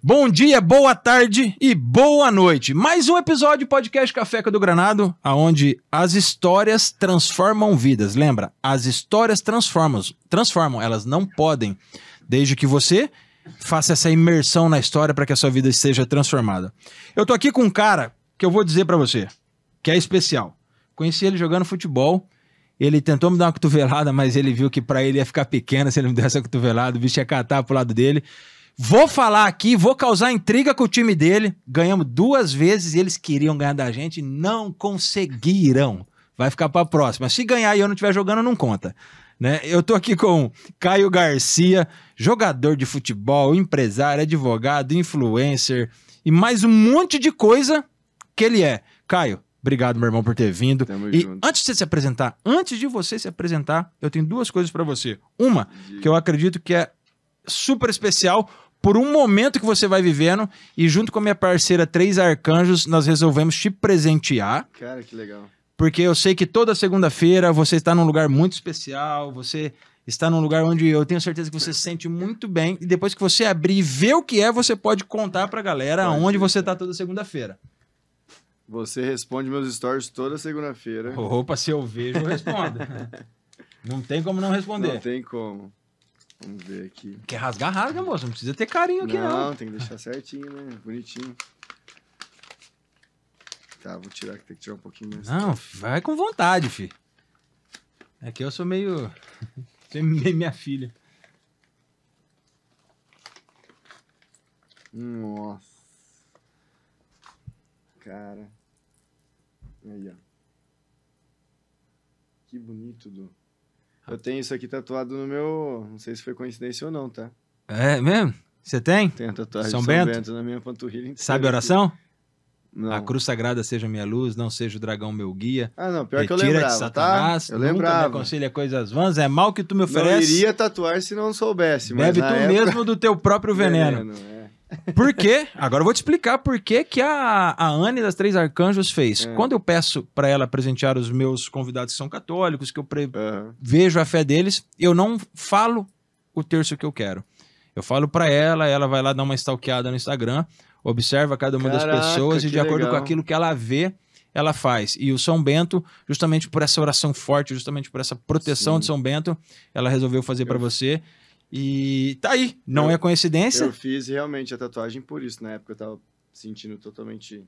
Bom dia, boa tarde e boa noite. Mais um episódio do podcast Café com o do Granado, onde as histórias transformam vidas. Lembra, as histórias transformam, elas não podem, desde que você faça essa imersão na história para que a sua vida seja transformada. Eu tô aqui com um cara que eu vou dizer para você, que é especial. Conheci ele jogando futebol, ele tentou me dar uma cotovelada, mas ele viu que para ele ia ficar pequena se ele me desse a cotovelada, o bicho ia catar pro lado dele. Vou falar aqui, vou causar intriga com o time dele. Ganhamos 2 vezes e eles queriam ganhar da gente e não conseguiram. Vai ficar para a próxima. Se ganhar e eu não estiver jogando, não conta. Né? Eu tô aqui com Caio Garcia, jogador de futebol, empresário, advogado, influencer e mais um monte de coisa que ele é. Caio, obrigado, meu irmão, por ter vindo. Tamo e junto. antes de você se apresentar, eu tenho 2 coisas para você. Uma, que eu acredito que é super especial por um momento que você vai vivendo, e junto com a minha parceira Três Arcanjos, nós resolvemos te presentear. Cara, que legal. Porque eu sei que toda segunda-feira você está num lugar muito especial, você está num lugar onde eu tenho certeza que você se sente muito bem, e depois que você abrir e ver o que é, você pode contar pra galera onde você tá toda segunda-feira. Você responde meus stories toda segunda-feira. Opa, se eu vejo, eu respondo. Não tem como não responder. Não tem como. Vamos ver aqui. Quer rasgar, rasga, moço. Não precisa ter carinho aqui, não. Não, tem que deixar certinho, né? Bonitinho. Tá, vou tirar, que tem que tirar um pouquinho mais. Não, vai com vontade, fi. É que eu sou meio... Sou meio minha filha. Nossa. Cara. Aí, ó. Que bonito, Du. Eu tenho isso aqui tatuado no meu... Não sei se foi coincidência ou não, tá? É mesmo? Você tem? Tem a tatuagem São de Bento? na minha panturrilha inteira. Sabe a oração? Não. A cruz sagrada seja minha luz, não seja o dragão meu guia. Ah, não, pior que eu Retira-te, lembrava, Satanás, tá? Eu nunca me lembrava. aconselha coisas vãs, é mal que tu me Não oferece. iria tatuar se não soubesse, mas Bebe na tu época... mesmo do teu próprio veneno. é. Por quê? Agora eu vou te explicar por que a Anne das Três Arcanjos fez. Quando eu peço para ela presentear os meus convidados que são católicos, que eu vejo a fé deles, eu não falo o terço que eu quero. Eu falo para ela vai lá dar uma stalkeada no Instagram, observa cada uma das pessoas e de acordo com aquilo que ela vê, ela faz. E o São Bento, justamente por essa oração forte, justamente por essa proteção de São Bento, ela resolveu fazer para você. E tá aí, não é coincidência. Eu fiz realmente a tatuagem por isso. Na época eu tava sentindo totalmente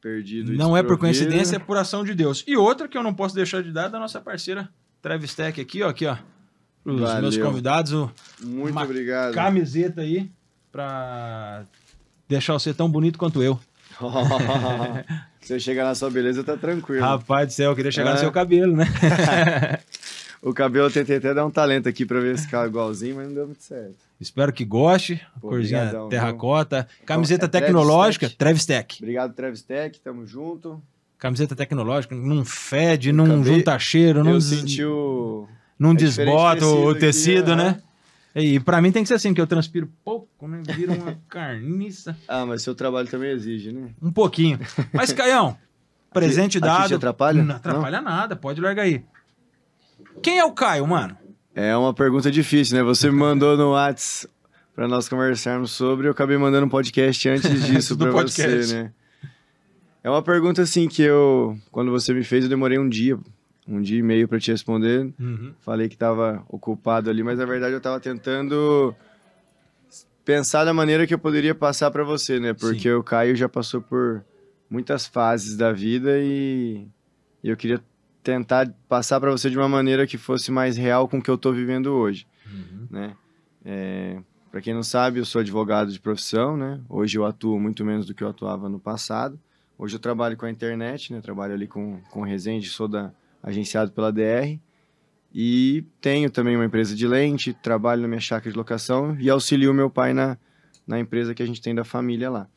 perdido. Não é por coincidência, é por ação de Deus. E outra que eu não posso deixar de dar da nossa parceira Travis Tech aqui, ó. Os meus convidados. Muito obrigado. Camiseta aí pra deixar você tão bonito quanto eu. Se eu chegar na sua beleza, tá tranquilo. Rapaz do céu, eu queria chegar no seu cabelo, né? O cabelo eu tentei até dar um talento aqui pra ver se ficava igualzinho, mas não deu muito certo. Espero que goste. Pô, corzinha obrigadão, terracota. Camiseta Travis tecnológica, Tech. Travis Tech. Obrigado, Travis Tech, tamo junto. Camiseta tecnológica, não fede, não junta cheiro, não, Eu senti o... não desbota o aqui, tecido, né? E pra mim tem que ser assim, que eu transpiro pouco, né? Vira uma carniça. Ah, mas seu trabalho também exige, né? Um pouquinho. Mas, Caião, presente dado... Aqui te atrapalha? Não atrapalha nada, pode largar aí. Quem é o Caio, mano? É uma pergunta difícil, né? Você me mandou no WhatsApp pra nós conversarmos sobre, eu acabei mandando um podcast antes disso pra você, né? É uma pergunta, assim, que quando você me fez, eu demorei um dia e meio pra te responder. Falei que tava ocupado ali, mas na verdade eu tava tentando pensar da maneira que eu poderia passar pra você, né? Porque o Caio já passou por muitas fases da vida e eu queria tentar passar para você de uma maneira que fosse mais real com o que eu estou vivendo hoje, né? Para quem não sabe, eu sou advogado de profissão, né? Hoje eu atuo muito menos do que eu atuava no passado. Hoje eu trabalho com a internet, né? Trabalho ali com o Resende, sou agenciado pela DR e tenho também uma empresa de lente, trabalho na minha chácara de locação e auxilio meu pai na empresa que a gente tem da família lá,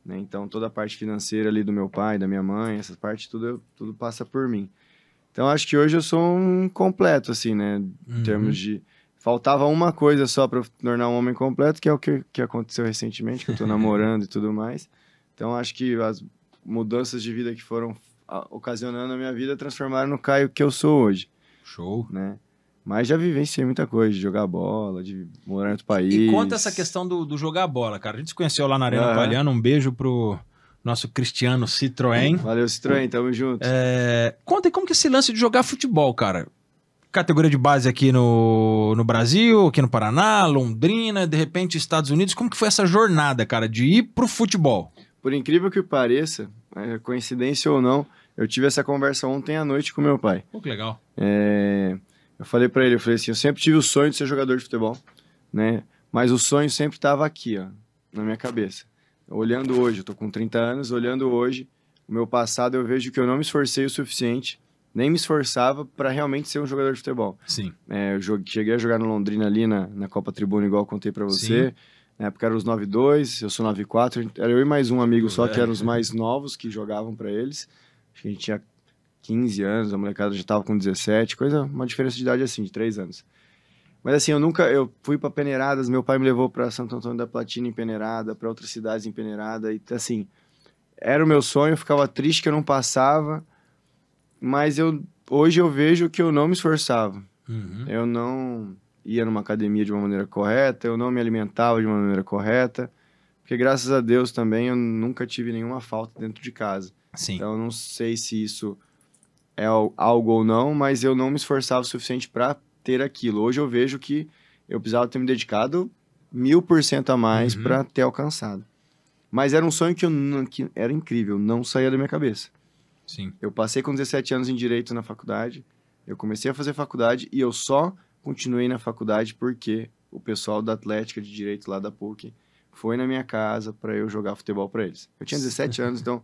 né? Então toda a parte financeira ali do meu pai, da minha mãe, essa parte tudo passa por mim. Então, acho que hoje eu sou um completo, assim, né? Em termos de... Faltava uma coisa só para tornar um homem completo, que é o que aconteceu recentemente, que eu tô namorando e tudo mais. Então, acho que as mudanças de vida que foram ocasionando a minha vida transformaram no Caio que eu sou hoje. Show. Né? Mas já vivenciei muita coisa, de jogar bola, de morar em outro país. E conta essa questão do jogar bola, cara. A gente se conheceu lá na Arena Palhano. Um beijo pro nosso Cristiano Citroën. Valeu, Citroën, tamo junto. Conta aí como que é esse lance de jogar futebol, cara. Categoria de base aqui no Brasil, aqui no Paraná, Londrina, de repente Estados Unidos. Como que foi essa jornada, cara, de ir pro futebol? Por incrível que pareça, coincidência ou não, eu tive essa conversa ontem à noite com meu pai. Pô, que legal. Eu falei pra ele, eu falei assim, eu sempre tive o sonho de ser jogador de futebol, né? Mas o sonho sempre tava aqui, ó, na minha cabeça. Olhando hoje, eu tô com 30 anos, olhando hoje, o meu passado, eu vejo que eu não me esforcei o suficiente, nem me esforçava para realmente ser um jogador de futebol. Sim. Eu cheguei a jogar no Londrina ali na Copa Tribuna, igual eu contei pra você. Sim. Na época eram os 9-2, eu sou 9-4, era eu e mais um amigo só, que eram os mais novos que jogavam pra eles. Acho que a gente tinha 15 anos, a molecada já tava com 17, uma diferença de idade assim, de 3 anos. Mas assim, eu fui pra Peneiradas, meu pai me levou pra Santo Antônio da Platina em Peneirada, pra outras cidades em Peneirada, e assim, era o meu sonho, eu ficava triste que eu não passava, mas hoje eu vejo que eu não me esforçava. Uhum. Eu não ia numa academia de uma maneira correta, eu não me alimentava de uma maneira correta, porque graças a Deus também eu nunca tive nenhuma falta dentro de casa. Sim. Então eu não sei se isso é algo ou não, mas eu não me esforçava o suficiente para ter aquilo. Hoje eu vejo que eu precisava ter me dedicado 1000% a mais para ter alcançado. Mas era um sonho que era incrível, não saía da minha cabeça. Sim. Eu passei com 17 anos em Direito na faculdade, eu comecei a fazer faculdade e eu só continuei na faculdade porque o pessoal da Atlética de Direito lá da PUC foi na minha casa para eu jogar futebol para eles. Eu tinha 17 anos, então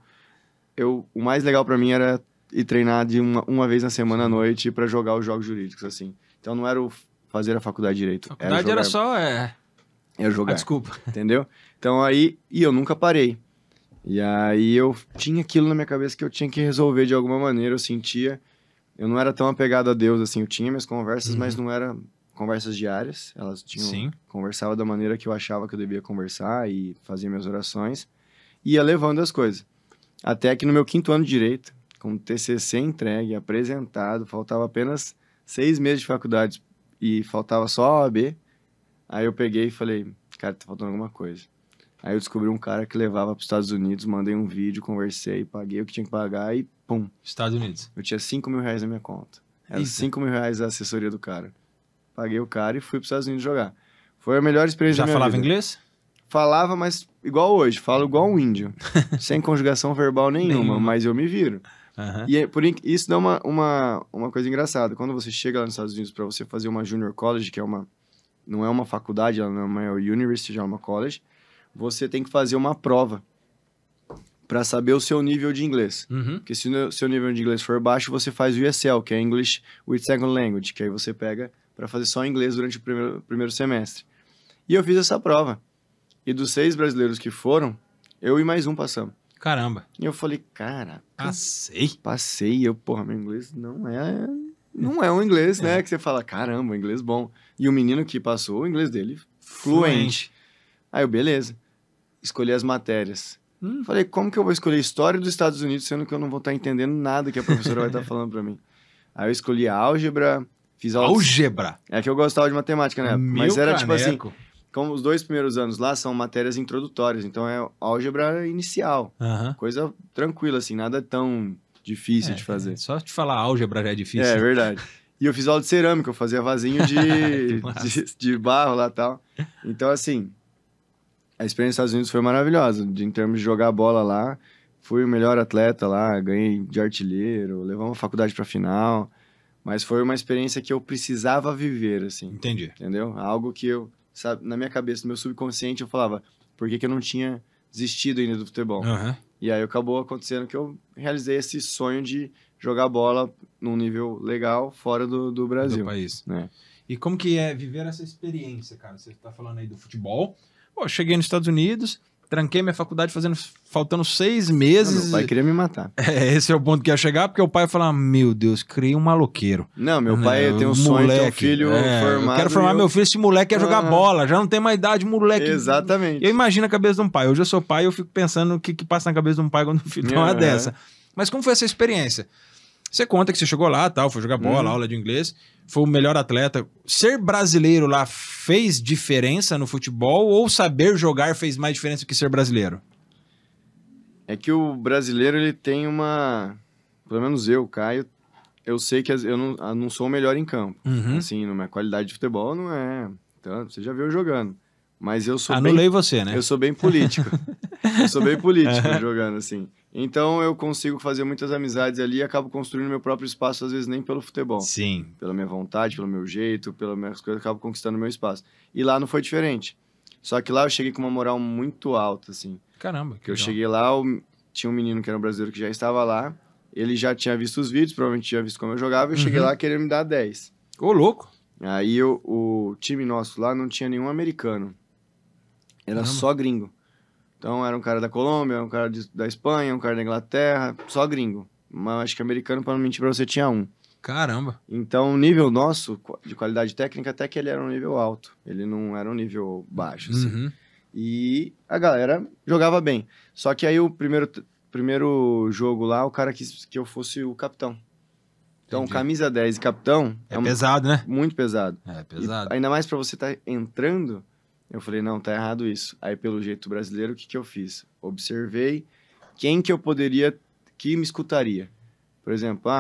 o mais legal para mim era ir treinar de uma vez na semana à noite para jogar os jogos jurídicos, assim. Então não era fazer a faculdade de Direito. A faculdade era só... Era jogar. Desculpa. Entendeu? Então aí... E eu nunca parei. E aí eu tinha aquilo na minha cabeça que eu tinha que resolver de alguma maneira, eu sentia... Eu não era tão apegado a Deus, assim, eu tinha minhas conversas, mas não eram conversas diárias. Elas tinham... Sim. Conversava da maneira que eu achava que eu devia conversar e fazia minhas orações. E ia levando as coisas. Até que no meu 5º ano de Direito, com o TCC entregue, apresentado, faltava apenas 6 meses de faculdade e faltava só a OAB. Aí eu peguei e falei, cara, tá faltando alguma coisa. Aí eu descobri um cara que levava para os Estados Unidos, mandei um vídeo, conversei, paguei o que tinha que pagar e pum. Estados Unidos. Eu tinha R$5.000 na minha conta. Era R$5.000 a assessoria do cara. Paguei o cara e fui para os Estados Unidos jogar. Foi a melhor experiência da minha vida. Já falava inglês? Falava, mas igual hoje. Falo igual um índio. Sem conjugação verbal nenhuma, mas eu me viro. Uhum. E isso dá uma coisa engraçada. Quando você chega lá nos Estados Unidos para você fazer uma junior college, que não é uma faculdade, ela não é uma university, já é uma college, você tem que fazer uma prova para saber o seu nível de inglês. Uhum. Porque se o seu nível de inglês for baixo, você faz o ESL, que é English with Second Language, que aí você pega para fazer só inglês durante o primeiro semestre. E eu fiz essa prova. E dos 6 brasileiros que foram, eu e mais um passamos. Caramba. E eu falei, cara... Passei. E eu, porra, meu inglês não é um inglês, né? Que você fala, caramba, inglês bom. E o menino que passou, o inglês dele, fluente. Aí eu, beleza. Escolhi as matérias. Falei, como que eu vou escolher História dos Estados Unidos, sendo que eu não vou estar entendendo nada que a professora vai estar falando pra mim? Aí eu escolhi álgebra, fiz álgebra? É que eu gostava de matemática, né? Mas era caneco. Tipo assim... Como os 2 primeiros anos lá são matérias introdutórias, então é álgebra inicial. Coisa tranquila, assim, nada tão difícil de fazer. Só de falar álgebra já é difícil. É verdade. E eu fiz aula de cerâmica, eu fazia vasinho de barro lá e tal. Então, assim, a experiência nos Estados Unidos foi maravilhosa. Em termos de jogar bola lá, fui o melhor atleta lá, ganhei de artilheiro, levamos a faculdade pra final. Mas foi uma experiência que eu precisava viver, assim. Entendi. Entendeu? Algo que eu... Sabe, na minha cabeça, no meu subconsciente, eu falava, por que eu não tinha desistido ainda do futebol? E aí acabou acontecendo que eu realizei esse sonho de jogar bola num nível legal fora do Brasil. Do país. Né? E como que é viver essa experiência, cara? Você tá falando aí do futebol. Pô, cheguei nos Estados Unidos, tranquei minha faculdade faltando 6 meses. Não, meu pai queria me matar. Esse é o ponto que ia chegar, porque o pai ia falar, meu Deus, criei um maloqueiro. Não, meu pai tem um sonho de ter um filho formado. Eu quero formar meu filho, esse moleque quer jogar bola, já não tem mais idade, moleque. Exatamente. Eu imagino a cabeça de um pai. Hoje eu sou pai, eu fico pensando o que passa na cabeça de um pai quando o filho tem uma dessa. Mas como foi essa experiência? Você conta que você chegou lá, tal, foi jogar bola, aula de inglês, foi o melhor atleta. Ser brasileiro lá fez diferença no futebol ou saber jogar fez mais diferença que ser brasileiro? É que o brasileiro, ele tem uma... Pelo menos eu, Caio, eu sei que eu não sou o melhor em campo. Assim, na minha qualidade de futebol não é tanto. Você já viu eu jogando. Mas eu sou Anulei você, né? Eu sou bem político. Eu sou bem político jogando, assim. Então, eu consigo fazer muitas amizades ali e acabo construindo meu próprio espaço, às vezes nem pelo futebol. Sim. Pela minha vontade, pelo meu jeito, pelas minhas coisas, eu acabo conquistando meu espaço. E lá não foi diferente. Só que lá eu cheguei com uma moral muito alta, assim. Caramba. Que eu cheguei lá, tinha um menino que era um brasileiro que já estava lá, ele já tinha visto os vídeos, provavelmente tinha visto como eu jogava, e eu cheguei lá querendo me dar 10. Ô, louco. Aí o time nosso lá não tinha nenhum americano. Era só gringo. Então era um cara da Colômbia, um cara da Espanha, um cara da Inglaterra, só gringo. Mas acho que americano, pra não mentir pra você, tinha um. Caramba. Então o nível nosso, de qualidade técnica, até que ele era um nível alto. Ele não era um nível baixo, assim. E a galera jogava bem. Só que aí o primeiro jogo lá, o cara quis que eu fosse o capitão. Então, camisa 10 e capitão... É pesado, né? Muito pesado. É pesado. E ainda mais pra você estar entrando... Eu falei, não, tá errado isso. Aí, pelo jeito brasileiro, o que eu fiz? Observei quem que eu poderia, que me escutaria. Por exemplo,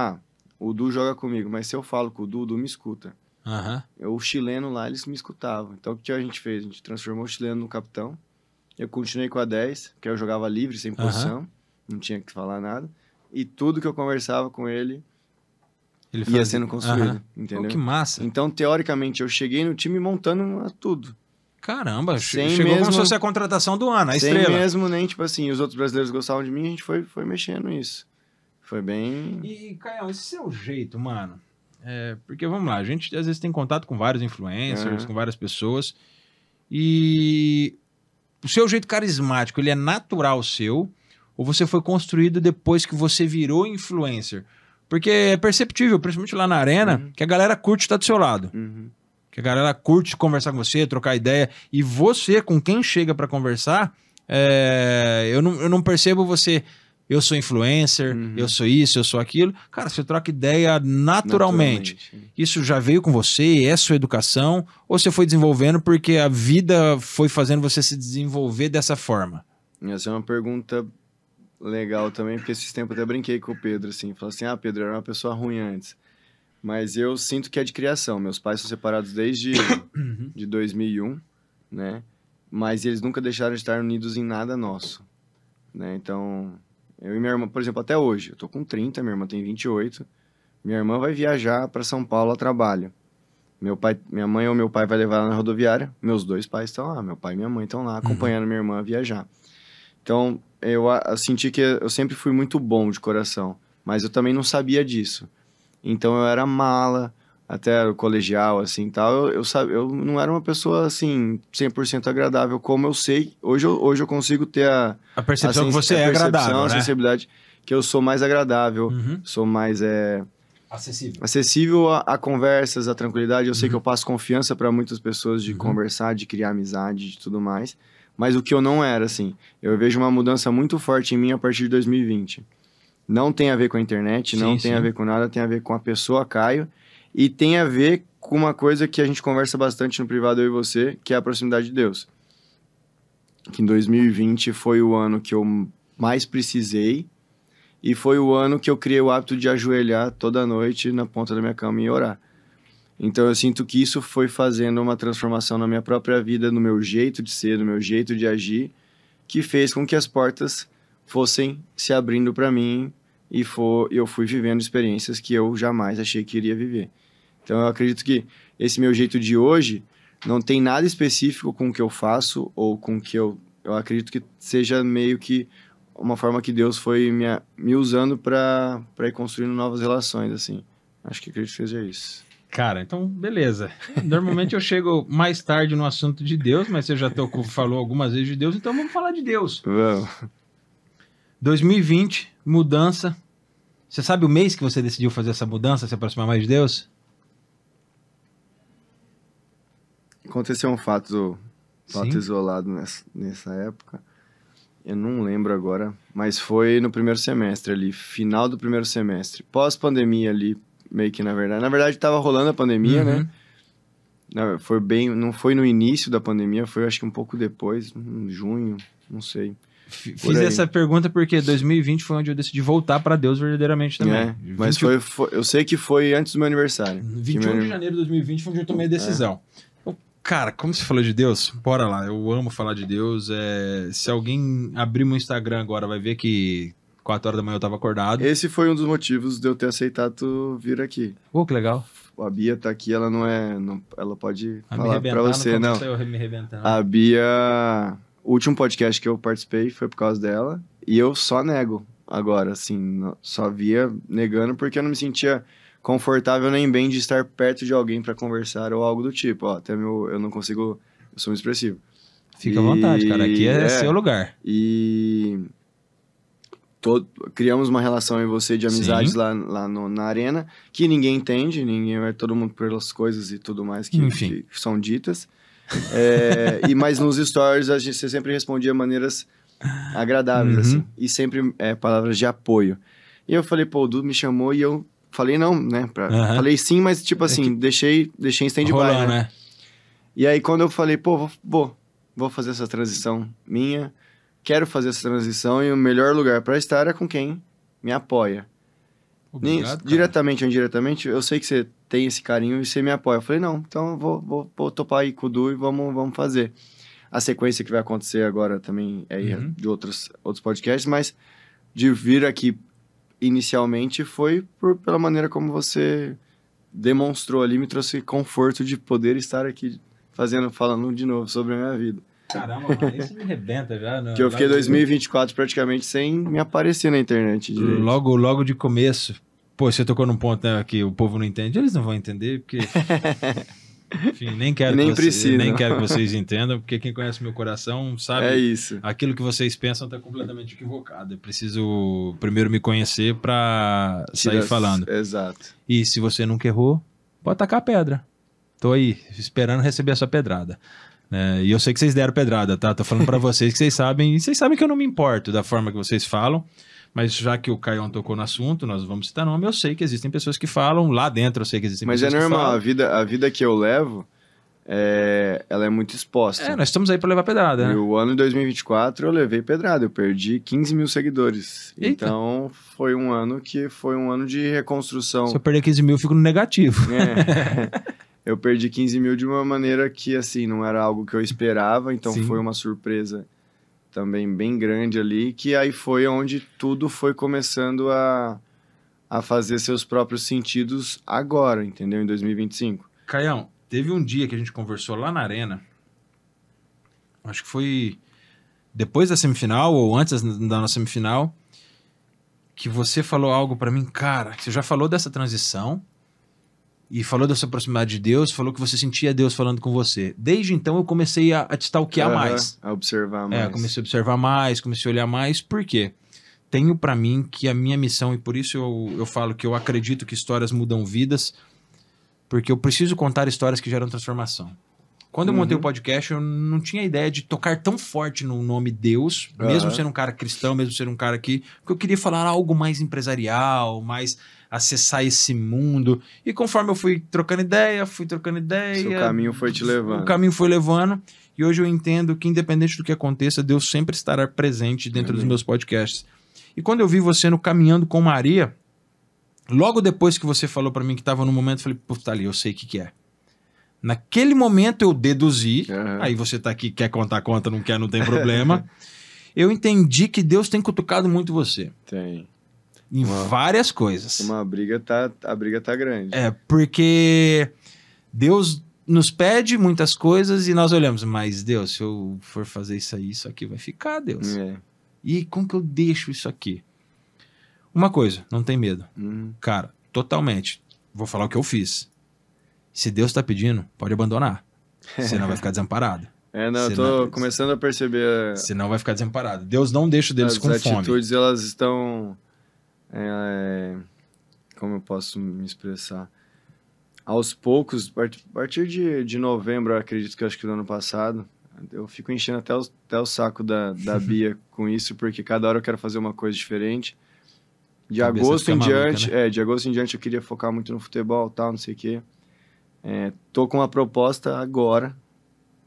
o Du joga comigo, mas se eu falo com o Du me escuta. O chileno lá, eles me escutavam. Então, o que a gente fez? A gente transformou o chileno no capitão. Eu continuei com a 10, que eu jogava livre, sem posição. Não tinha que falar nada. E tudo que eu conversava com ele ia sendo construído, entendeu? Pô, que massa. Então, teoricamente, eu cheguei no time montando tudo. Caramba, chegou como se fosse a contratação do ano, a estrela. Sem mesmo nem, tipo assim, os outros brasileiros gostavam de mim, a gente foi mexendo nisso. Foi bem... E, Caião, esse é o jeito, mano. Porque, vamos lá, a gente às vezes tem contato com vários influencers, com várias pessoas, e o seu jeito carismático, ele é natural seu, ou você foi construído depois que você virou influencer? Porque é perceptível, principalmente lá na arena, que a galera curte estar do seu lado. Que a galera curte conversar com você, trocar ideia. E você, com quem chega pra conversar, eu não percebo você... Eu sou influencer, eu sou isso, eu sou aquilo. Cara, você troca ideia naturalmente. Isso já veio com você? É sua educação? Ou você foi desenvolvendo porque a vida foi fazendo você se desenvolver dessa forma? Essa é uma pergunta legal também, porque esses tempos eu até brinquei com o Pedro, assim. Falei assim, Pedro, era uma pessoa ruim antes. Mas eu sinto que é de criação. Meus pais são separados desde de 2001, né? Mas eles nunca deixaram de estar unidos em nada nosso, né? Então, eu e minha irmã, por exemplo, até hoje, eu tô com 30, minha irmã tem 28. Minha irmã vai viajar para São Paulo a trabalho. Minha mãe ou meu pai vai levar ela na rodoviária. Meus dois pais estão lá, meu pai e minha mãe estão lá acompanhando minha irmã a viajar. Então, eu senti que eu sempre fui muito bom de coração, mas eu também não sabia disso. Então eu era mala, até o colegial, assim, tal. Eu não era uma pessoa, assim, 100% agradável, como eu sei. Hoje eu consigo ter a percepção que você é agradável, a sensibilidade, que eu sou mais agradável, sou mais acessível a conversas, a tranquilidade. Eu sei que eu passo confiança para muitas pessoas de conversar, de criar amizade, de tudo mais. Mas o que eu não era, assim, eu vejo uma mudança muito forte em mim a partir de 2020. Não tem a ver com a internet, não tem a ver com nada, tem a ver com a pessoa Caio. E tem a ver com uma coisa que a gente conversa bastante no privado, eu e você, que é a proximidade de Deus. Que em 2020 foi o ano que eu mais precisei e foi o ano que eu criei o hábito de ajoelhar toda noite na ponta da minha cama e orar. Então eu sinto que isso foi fazendo uma transformação na minha própria vida, no meu jeito de ser, no meu jeito de agir, que fez com que as portas fossem se abrindo para mim e eu fui vivendo experiências que eu jamais achei que iria viver. Então eu acredito que esse meu jeito de hoje não tem nada específico com o que eu faço ou com o que eu acredito que seja meio que uma forma que Deus foi me usando para ir construindo novas relações, assim. Acho que acredito que seja isso. Cara, então, beleza. Normalmente eu chego mais tarde no assunto de Deus, mas você já falou algumas vezes de Deus, então vamos falar de Deus. Vamos. 2020, mudança. Você sabe o mês que você decidiu fazer essa mudança, se aproximar mais de Deus? Aconteceu um fato isolado nessa época. Eu não lembro agora, mas foi no primeiro semestre ali, final do primeiro semestre. Pós-pandemia ali, meio que na verdade. Na verdade, tava rolando a pandemia, né? Foi bem, não foi no início da pandemia, foi acho que um pouco depois, em junho, não sei. Fiz essa pergunta porque 2020 foi onde eu decidi voltar para Deus verdadeiramente também. Mas eu sei que foi antes do meu aniversário. 21 de janeiro de 2020 foi onde eu tomei a decisão. Cara, como você falou de Deus, bora lá. Eu amo falar de Deus. Se alguém abrir meu Instagram agora, vai ver que 4 horas da manhã eu tava acordado. Esse foi um dos motivos de eu ter aceitado tu vir aqui. Pô, que legal. A Bia tá aqui, ela não é... ela pode falar pra você, não. Eu me arrebentando. A Bia... O último podcast que eu participei foi por causa dela. E eu só nego agora, assim. Só via negando porque eu não me sentia confortável nem bem de estar perto de alguém pra conversar ou algo do tipo. Ó, até eu não consigo... Eu sou muito expressivo. Fica à vontade, cara. Aqui é seu lugar. E... criamos uma relação eu e você de amizades lá na arena, que ninguém entende, todo mundo pelas coisas e tudo mais que são ditas. Mas nos stories você sempre respondia maneiras agradáveis, assim, e sempre palavras de apoio. E eu falei, pô, o Du me chamou e eu falei não, né? Falei sim, mas tipo assim, deixei em stand-by, né? E aí quando eu falei, pô, vou fazer essa transição minha, quero fazer essa transição e o melhor lugar para estar é com quem me apoia. Obrigado, diretamente ou indiretamente, eu sei que você tem esse carinho e você me apoia. Eu falei, não, então eu vou topar aí com o Du e vamos fazer. A sequência que vai acontecer agora também de outros podcasts, mas de vir aqui inicialmente foi pela maneira como você demonstrou ali, me trouxe conforto de poder estar aqui falando de novo sobre a minha vida. Caramba, mano, isso me arrebenta já. Que eu fiquei 2024 praticamente sem me aparecer na internet direito. Logo de começo. Pô, você tocou num ponto, né, que o povo não entende. Eles não vão entender, porque... Enfim, nem quero que vocês entendam, porque quem conhece meu coração sabe... É isso. Aquilo que vocês pensam tá completamente equivocado. Eu preciso primeiro me conhecer pra sair falando. Exato. E se você nunca errou, pode tacar a pedra. Tô aí, esperando receber a sua pedrada. E eu sei que vocês deram pedrada, tá? Tô falando pra vocês que vocês sabem. E vocês sabem que eu não me importo da forma que vocês falam. Mas já que o Caião tocou no assunto, nós vamos citar nome. Eu sei que existem pessoas que falam. Lá dentro eu sei que existem pessoas que falam. Mas é normal. A vida que eu levo, ela é muito exposta. Nós estamos aí pra levar pedrada, né? E o ano de 2024 eu levei pedrada. Eu perdi 15 mil seguidores. Eita. Então foi um ano de reconstrução. Se eu perder 15 mil, eu fico no negativo. Eu perdi 15 mil de uma maneira que, assim, não era algo que eu esperava. Então foi uma surpresa também bem grande ali. Que aí foi onde tudo foi começando a fazer seus próprios sentidos agora, entendeu? Em 2025. Caião, teve um dia que a gente conversou lá na arena. Acho que foi depois da semifinal ou antes da nossa semifinal. Que você falou algo pra mim. Cara, você já falou dessa transição. E falou da sua proximidade de Deus, falou que você sentia Deus falando com você. Desde então eu comecei a te stalkear mais. A observar mais. Comecei a observar mais, comecei a olhar mais. Por quê? Tenho pra mim que a minha missão, e por isso eu falo que eu acredito que histórias mudam vidas, porque eu preciso contar histórias que geram transformação. Quando eu montei o podcast, eu não tinha ideia de tocar tão forte no nome Deus, mesmo sendo um cara cristão, mesmo sendo um cara que... Porque eu queria falar algo mais empresarial, mais... acessar esse mundo. E conforme eu fui trocando ideia... Seu caminho foi te levando. O caminho foi levando. E hoje eu entendo que, independente do que aconteça, Deus sempre estará presente dentro dos meus podcasts. E quando eu vi você no Caminhando com Maria, logo depois que você falou pra mim que tava no momento, eu falei, puta, ali, eu sei o que é. Naquele momento eu deduzi, aí você tá aqui, quer contar, conta, não quer, não tem problema. Eu entendi que Deus tem cutucado muito você. Tem. Em várias coisas. A briga tá grande. Porque Deus nos pede muitas coisas e nós olhamos, mas Deus, se eu for fazer isso aí, isso aqui vai ficar, Deus. E como que eu deixo isso aqui? Uma coisa, não tem medo. Cara, totalmente. Vou falar o que eu fiz. Se Deus tá pedindo, pode abandonar. Senão vai ficar desamparado. Eu tô começando a perceber... Senão vai ficar desamparado. Deus não deixa deles com fome. As atitudes, elas estão... como eu posso me expressar? Aos poucos, a partir de novembro, eu acredito que acho que do ano passado, Eu fico enchendo até o saco da Bia com isso, porque cada hora eu quero fazer uma coisa diferente. De agosto em diante, né? De agosto em diante eu queria focar muito no futebol, tal, não sei o quê. Tô com uma proposta agora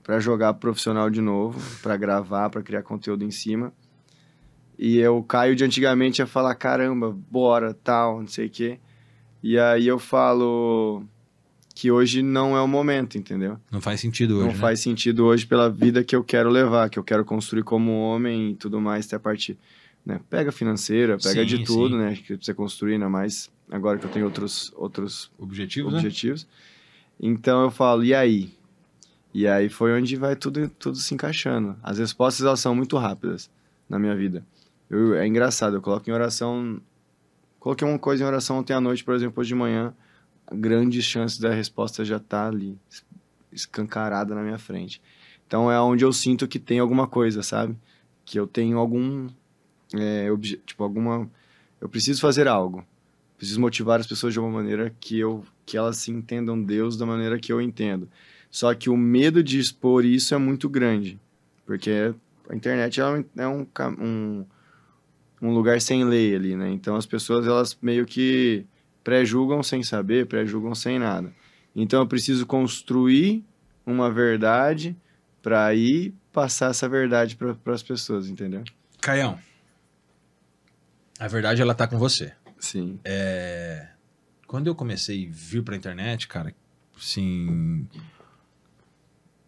para jogar profissional de novo, para gravar, para criar conteúdo em cima. E o Caio de antigamente ia falar, caramba, bora, tal, não sei o quê. E aí eu falo que hoje não é o momento, entendeu? Não faz sentido hoje, Não faz sentido hoje pela vida que eu quero levar, que eu quero construir como homem e tudo mais, até a parte, né? Pega financeira, pega de tudo, né? Que você construir, ainda mais agora que eu tenho outros objetivos. Né? Então eu falo, e aí? E aí foi onde vai tudo se encaixando. As respostas, elas são muito rápidas na minha vida. É engraçado, eu coloco em oração... Coloquei uma coisa em oração ontem à noite, por exemplo, hoje de manhã, grandes chances da resposta já tá ali, escancarada na minha frente. Então é onde eu sinto que tem alguma coisa, sabe? Que eu tenho algum... Eu preciso fazer algo. Preciso motivar as pessoas de uma maneira que elas se entendam Deus da maneira que eu entendo. Só que o medo de expor isso é muito grande. Porque a internet é um lugar sem lei ali, né? Então as pessoas, elas meio que pré-julgam sem saber, pré-julgam sem nada. Então eu preciso construir uma verdade para aí passar essa verdade para as pessoas, entendeu? Caião, a verdade ela tá com você. Sim. Quando eu comecei a vir pra internet, cara, assim...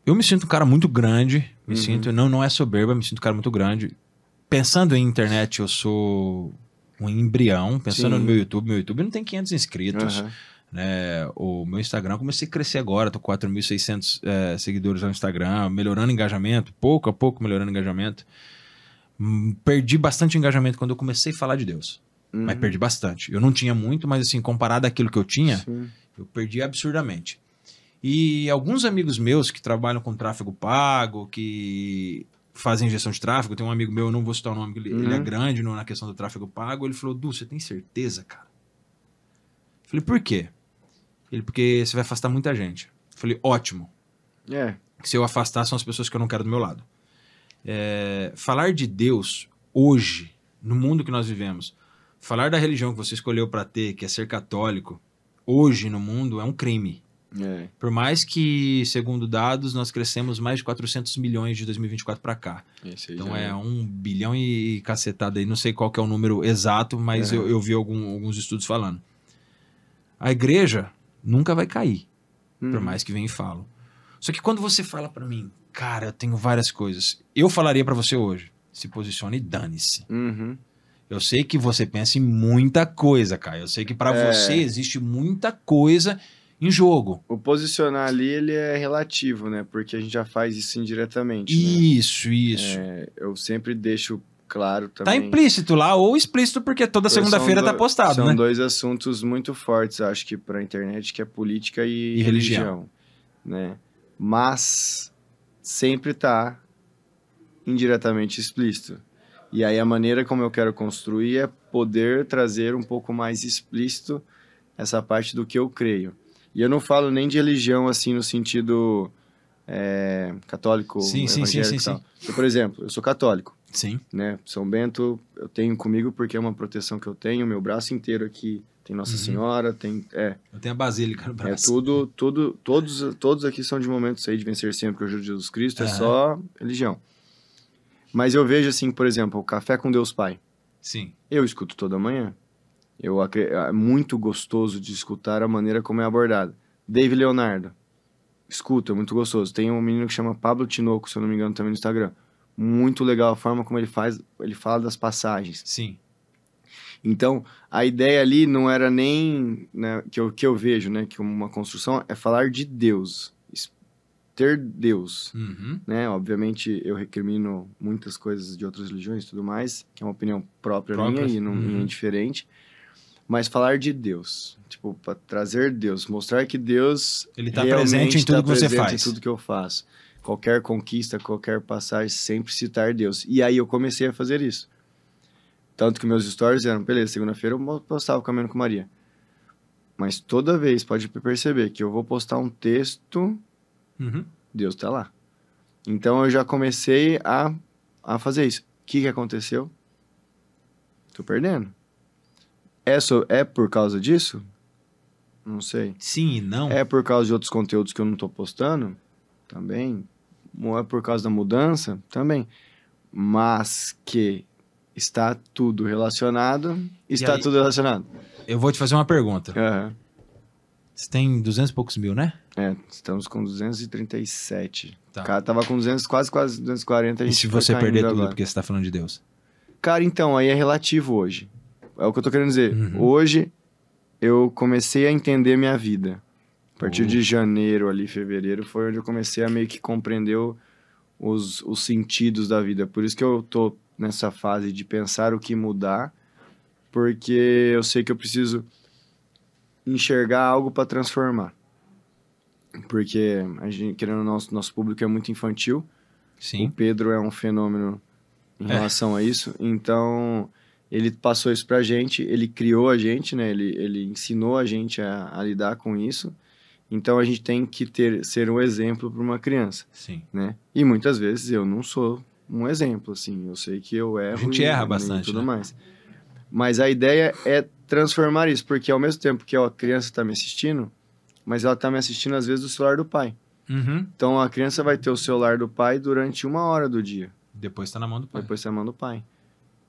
Eu me sinto um cara muito grande, não é soberba, me sinto um cara muito grande. Pensando em internet, eu sou um embrião. Pensando no meu YouTube não tem 500 inscritos. Né? O meu Instagram, eu comecei a crescer agora, tô com 4.600 seguidores no Instagram, melhorando engajamento, pouco a pouco melhorando engajamento. Perdi bastante engajamento quando eu comecei a falar de Deus. Mas perdi bastante. Eu não tinha muito, mas assim, comparado àquilo que eu tinha, eu perdi absurdamente. E alguns amigos meus que trabalham com tráfego pago, que fazem gestão de tráfego, tem um amigo meu, eu não vou citar o nome, ele é grande na questão do tráfego pago, ele falou, Du, você tem certeza, cara? Eu falei, por quê? Ele, porque você vai afastar muita gente. Eu falei, ótimo. Se eu afastar, são as pessoas que eu não quero do meu lado. Falar de Deus hoje, no mundo que nós vivemos, falar da religião que você escolheu para ter, que é ser católico, hoje no mundo é um crime. Por mais que, segundo dados, nós crescemos mais de 400 milhões de 2024 para cá. Então é 1 bilhão e cacetada aí. Não sei qual que é o número exato, mas eu vi alguns estudos falando. A igreja nunca vai cair, por mais que venham e falam. Só que quando você fala para mim, cara, eu tenho várias coisas, eu falaria para você hoje, se posicione e dane-se. Eu sei que você pensa em muita coisa, cara. Eu sei que para você existe muita coisa em jogo. O posicionar ali, ele é relativo, né? Porque a gente já faz isso indiretamente. Isso. Eu sempre deixo claro também. Tá implícito lá ou explícito, porque toda segunda-feira tá postado, né? São dois assuntos muito fortes, acho que pra internet, que é política e religião, né? Mas sempre tá indiretamente explícito. E aí a maneira como eu quero construir é poder trazer um pouco mais explícito essa parte do que eu creio. E eu não falo nem de religião, assim, no sentido católico, evangélico e tal. Então, por exemplo, eu sou católico. Sim. Né? São Bento eu tenho comigo porque é uma proteção que eu tenho. Meu braço inteiro aqui tem Nossa Senhora, tem... Eu tenho a Basílica no braço. Todos aqui são de momentos aí de vencer sempre, que eu juro de Jesus Cristo, é só religião. Mas eu vejo, assim, por exemplo, o Café com Deus Pai. Sim. Eu escuto toda manhã. É muito gostoso de escutar a maneira como é abordado. David Leonardo, escuta, é muito gostoso. Tem um menino que chama Pablo Tinoco, se eu não me engano, também no Instagram. Muito legal a forma como ele fala das passagens. Sim. Então, a ideia ali não era nem, né, que eu vejo, né, que uma construção é falar de Deus, ter Deus, né? Obviamente eu recrimino muitas coisas de outras religiões e tudo mais, que é uma opinião própria minha e não é indiferente. Mas falar de Deus, tipo, para trazer Deus, mostrar que Deus ele tá presente em tudo que você faz, em tudo que eu faço. Qualquer conquista, qualquer passagem, sempre citar Deus. E aí eu comecei a fazer isso. Tanto que meus stories eram, beleza, segunda-feira eu postava Caminhando com Maria. Mas toda vez, pode perceber, que eu vou postar um texto, Deus tá lá. Então eu já comecei a fazer isso. O que aconteceu? Tô perdendo. É por causa disso? Não sei. Sim e não. É por causa de outros conteúdos que eu não tô postando? Também. Ou é por causa da mudança? Também. Mas que está tudo relacionado. Está tudo relacionado. Eu vou te fazer uma pergunta. Uhum. Você tem 200 e poucos mil, né? Estamos com 237. Tá. O cara tava com 200, quase 240. E se você perder tudo porque você tá falando de Deus? Cara, então, aí é relativo hoje. É o que eu tô querendo dizer. Uhum. Hoje, eu comecei a entender minha vida. A partir de janeiro, ali, fevereiro, foi onde eu comecei a meio que compreender os sentidos da vida. Por isso que eu tô nessa fase de pensar o que mudar, porque eu sei que eu preciso enxergar algo para transformar. Porque, a gente, querendo nosso público é muito infantil. Sim. O Pedro é um fenômeno em relação a isso. Então, ele passou isso pra gente, ele criou a gente, né? Ele ensinou a gente a lidar com isso. Então, a gente tem que ser um exemplo para uma criança. Sim. Né? E muitas vezes eu não sou um exemplo, assim. Eu sei que eu erro. A gente erra bastante, e tudo né? mais. Mas a ideia é transformar isso, porque ao mesmo tempo que a criança está me assistindo, mas ela está me assistindo às vezes do celular do pai. Uhum. Então, a criança vai ter o celular do pai durante 1 hora do dia. Depois tá na mão do pai. Depois tá na mão do pai.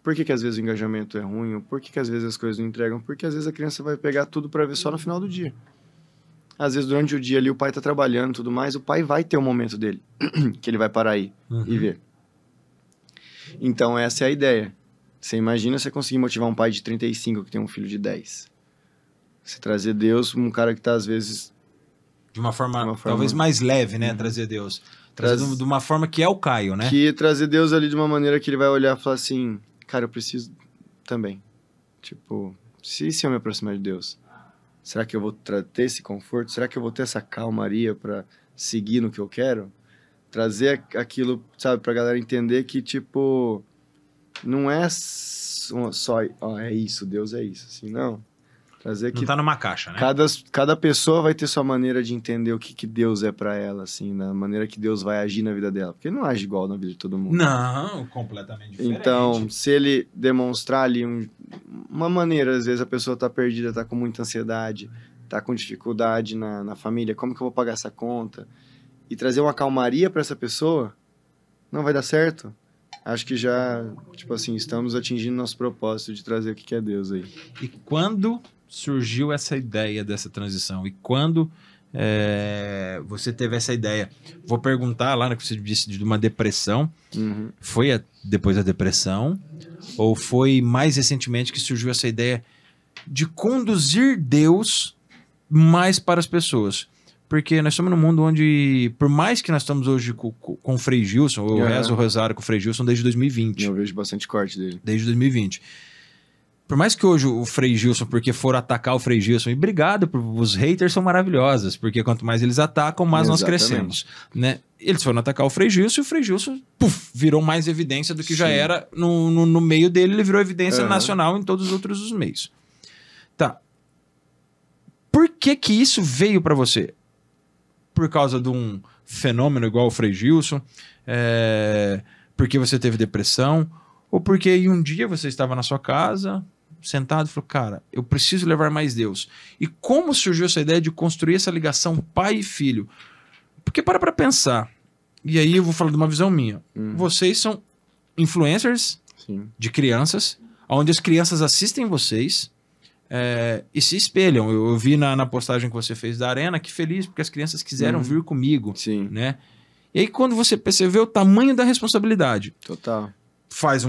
Por que às vezes o engajamento é ruim? Por que às vezes as coisas não entregam? Porque às vezes a criança vai pegar tudo para ver só no final do dia. Às vezes durante o dia ali o pai tá trabalhando e tudo mais, o pai vai ter um momento dele, que ele vai parar aí e ver. Então essa é a ideia. Você imagina você conseguir motivar um pai de 35 que tem um filho de 10. Você trazer Deus um cara que tá às vezes... De uma forma talvez mais leve, né? Trazer Deus. Trazer de uma forma que é o Caio, né? Que trazer Deus ali de uma maneira que ele vai olhar e falar assim, cara, eu preciso também. Tipo, se eu me aproximar de Deus, será que eu vou ter esse conforto? Será que eu vou ter essa calmaria para seguir no que eu quero? Trazer aquilo, sabe, pra galera entender que, tipo, não é só, é isso, Deus é isso, assim, não. Trazer que não tá numa caixa, né? Cada pessoa vai ter sua maneira de entender o que Deus é pra ela, assim, na maneira que Deus vai agir na vida dela. Porque ele não age igual na vida de todo mundo. Não, completamente diferente. Então, se ele demonstrar ali uma maneira, às vezes a pessoa tá perdida, tá com muita ansiedade, tá com dificuldade na família, como que eu vou pagar essa conta? E trazer uma calmaria pra essa pessoa, não vai dar certo. Acho que já, tipo assim, estamos atingindo nosso propósito de trazer o que é Deus aí. E quando surgiu essa ideia dessa transição? E quando você teve essa ideia? Vou perguntar lá, né, que você disse de uma depressão. Uhum. Foi depois da depressão? Ou foi mais recentemente que surgiu essa ideia de conduzir Deus mais para as pessoas? Porque nós estamos num mundo onde, por mais que nós estamos hoje com o Frei Gilson, eu rezo o rosário com o Frei Gilson desde 2020. Eu vejo bastante corte dele. Desde 2020. Por mais que hoje o Frei Gilson, porque foram atacar o Frei Gilson, e obrigado, os haters são maravilhosos, porque quanto mais eles atacam, mais nós crescemos. Né? Eles foram atacar o Frei Gilson e o Frei Gilson virou mais evidência do que já era no meio dele, ele virou evidência nacional em todos os outros meios. Tá. Por que isso veio para você? Por causa de um fenômeno igual o Frei Gilson? Porque você teve depressão? Ou porque um dia você estava na sua casa, sentado e falou, cara, eu preciso levar mais Deus. E como surgiu essa ideia de construir essa ligação pai e filho? Porque para pensar, e aí eu vou falar de uma visão minha. Vocês são influencers de crianças, onde as crianças assistem vocês e se espelham. Eu vi na postagem que você fez da Arena, que feliz, porque as crianças quiseram vir comigo. Sim. Né? E aí quando você percebeu o tamanho da responsabilidade. Total. Faz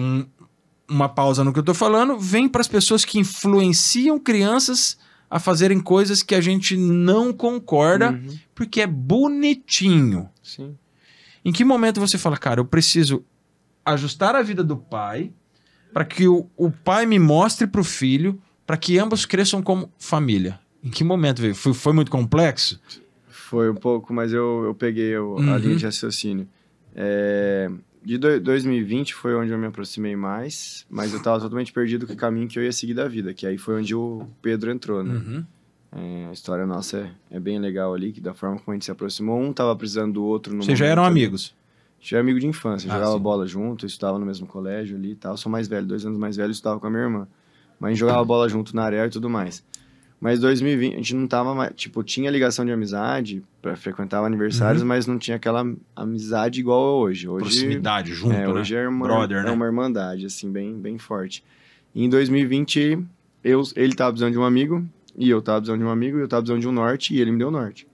uma pausa no que eu tô falando, vem para as pessoas que influenciam crianças a fazerem coisas que a gente não concorda, porque é bonitinho. Sim. Em que momento você fala, cara, eu preciso ajustar a vida do pai para que o pai me mostre pro filho, para que ambos cresçam como família? Em que momento veio? Foi muito complexo? Foi um pouco, mas eu peguei a linha de raciocínio. De 2020 foi onde eu me aproximei mais, mas eu tava totalmente perdido com o caminho que eu ia seguir da vida, que aí foi onde o Pedro entrou, né? A história nossa é bem legal ali, que da forma como a gente se aproximou, um tava precisando do outro. Vocês já eram amigos? gente era amigo de infância, jogava bola junto, estudava no mesmo colégio ali e tal. Sou mais velho, 2 anos mais velho, estudava com a minha irmã. Mas a gente jogava bola junto na areia e tudo mais. Mas 2020, a gente não tava mais... Tipo, tinha ligação de amizade, frequentava aniversários, mas não tinha aquela amizade igual hoje. Proximidade, junto, né? Hoje é Brother, né? É uma irmandade, assim, bem forte. E em 2020, ele tava precisando de um amigo, e eu tava precisando de um amigo, e eu tava precisando de um norte, e ele me deu o norte.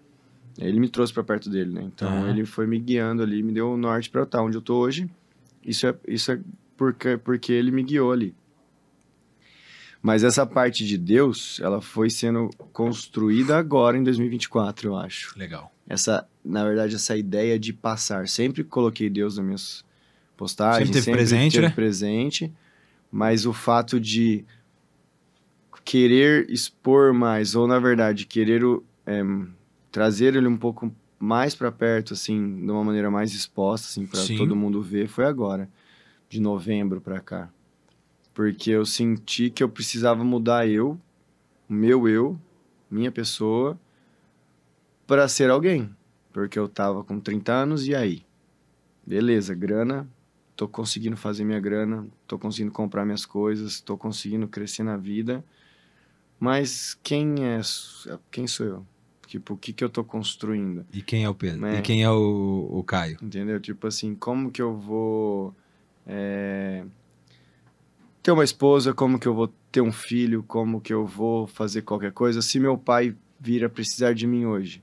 Ele me trouxe pra perto dele, né? Então, ele foi me guiando ali, me deu o norte pra eu estar onde eu tô hoje. Isso é porque ele me guiou ali. Mas essa parte de Deus, ela foi sendo construída agora em 2024, eu acho. Legal. Na verdade, essa ideia de passar. Sempre coloquei Deus nas minhas postagens. Sempre teve presente. Mas o fato de querer expor mais, ou na verdade, querer trazer ele um pouco mais para perto, assim, de uma maneira mais exposta, assim, para todo mundo ver, foi agora, de novembro para cá. Porque eu senti que eu precisava mudar minha pessoa, para ser alguém. Porque eu tava com 30 anos, e aí? Beleza, grana, tô conseguindo fazer minha grana, tô conseguindo comprar minhas coisas, tô conseguindo crescer na vida. Mas quem sou eu? Tipo, o que eu tô construindo? E quem é o Pedro? E quem é o Caio? Entendeu? Tipo assim, como que eu vou... ter uma esposa, como que eu vou ter um filho, como que eu vou fazer qualquer coisa, se meu pai vir a precisar de mim hoje,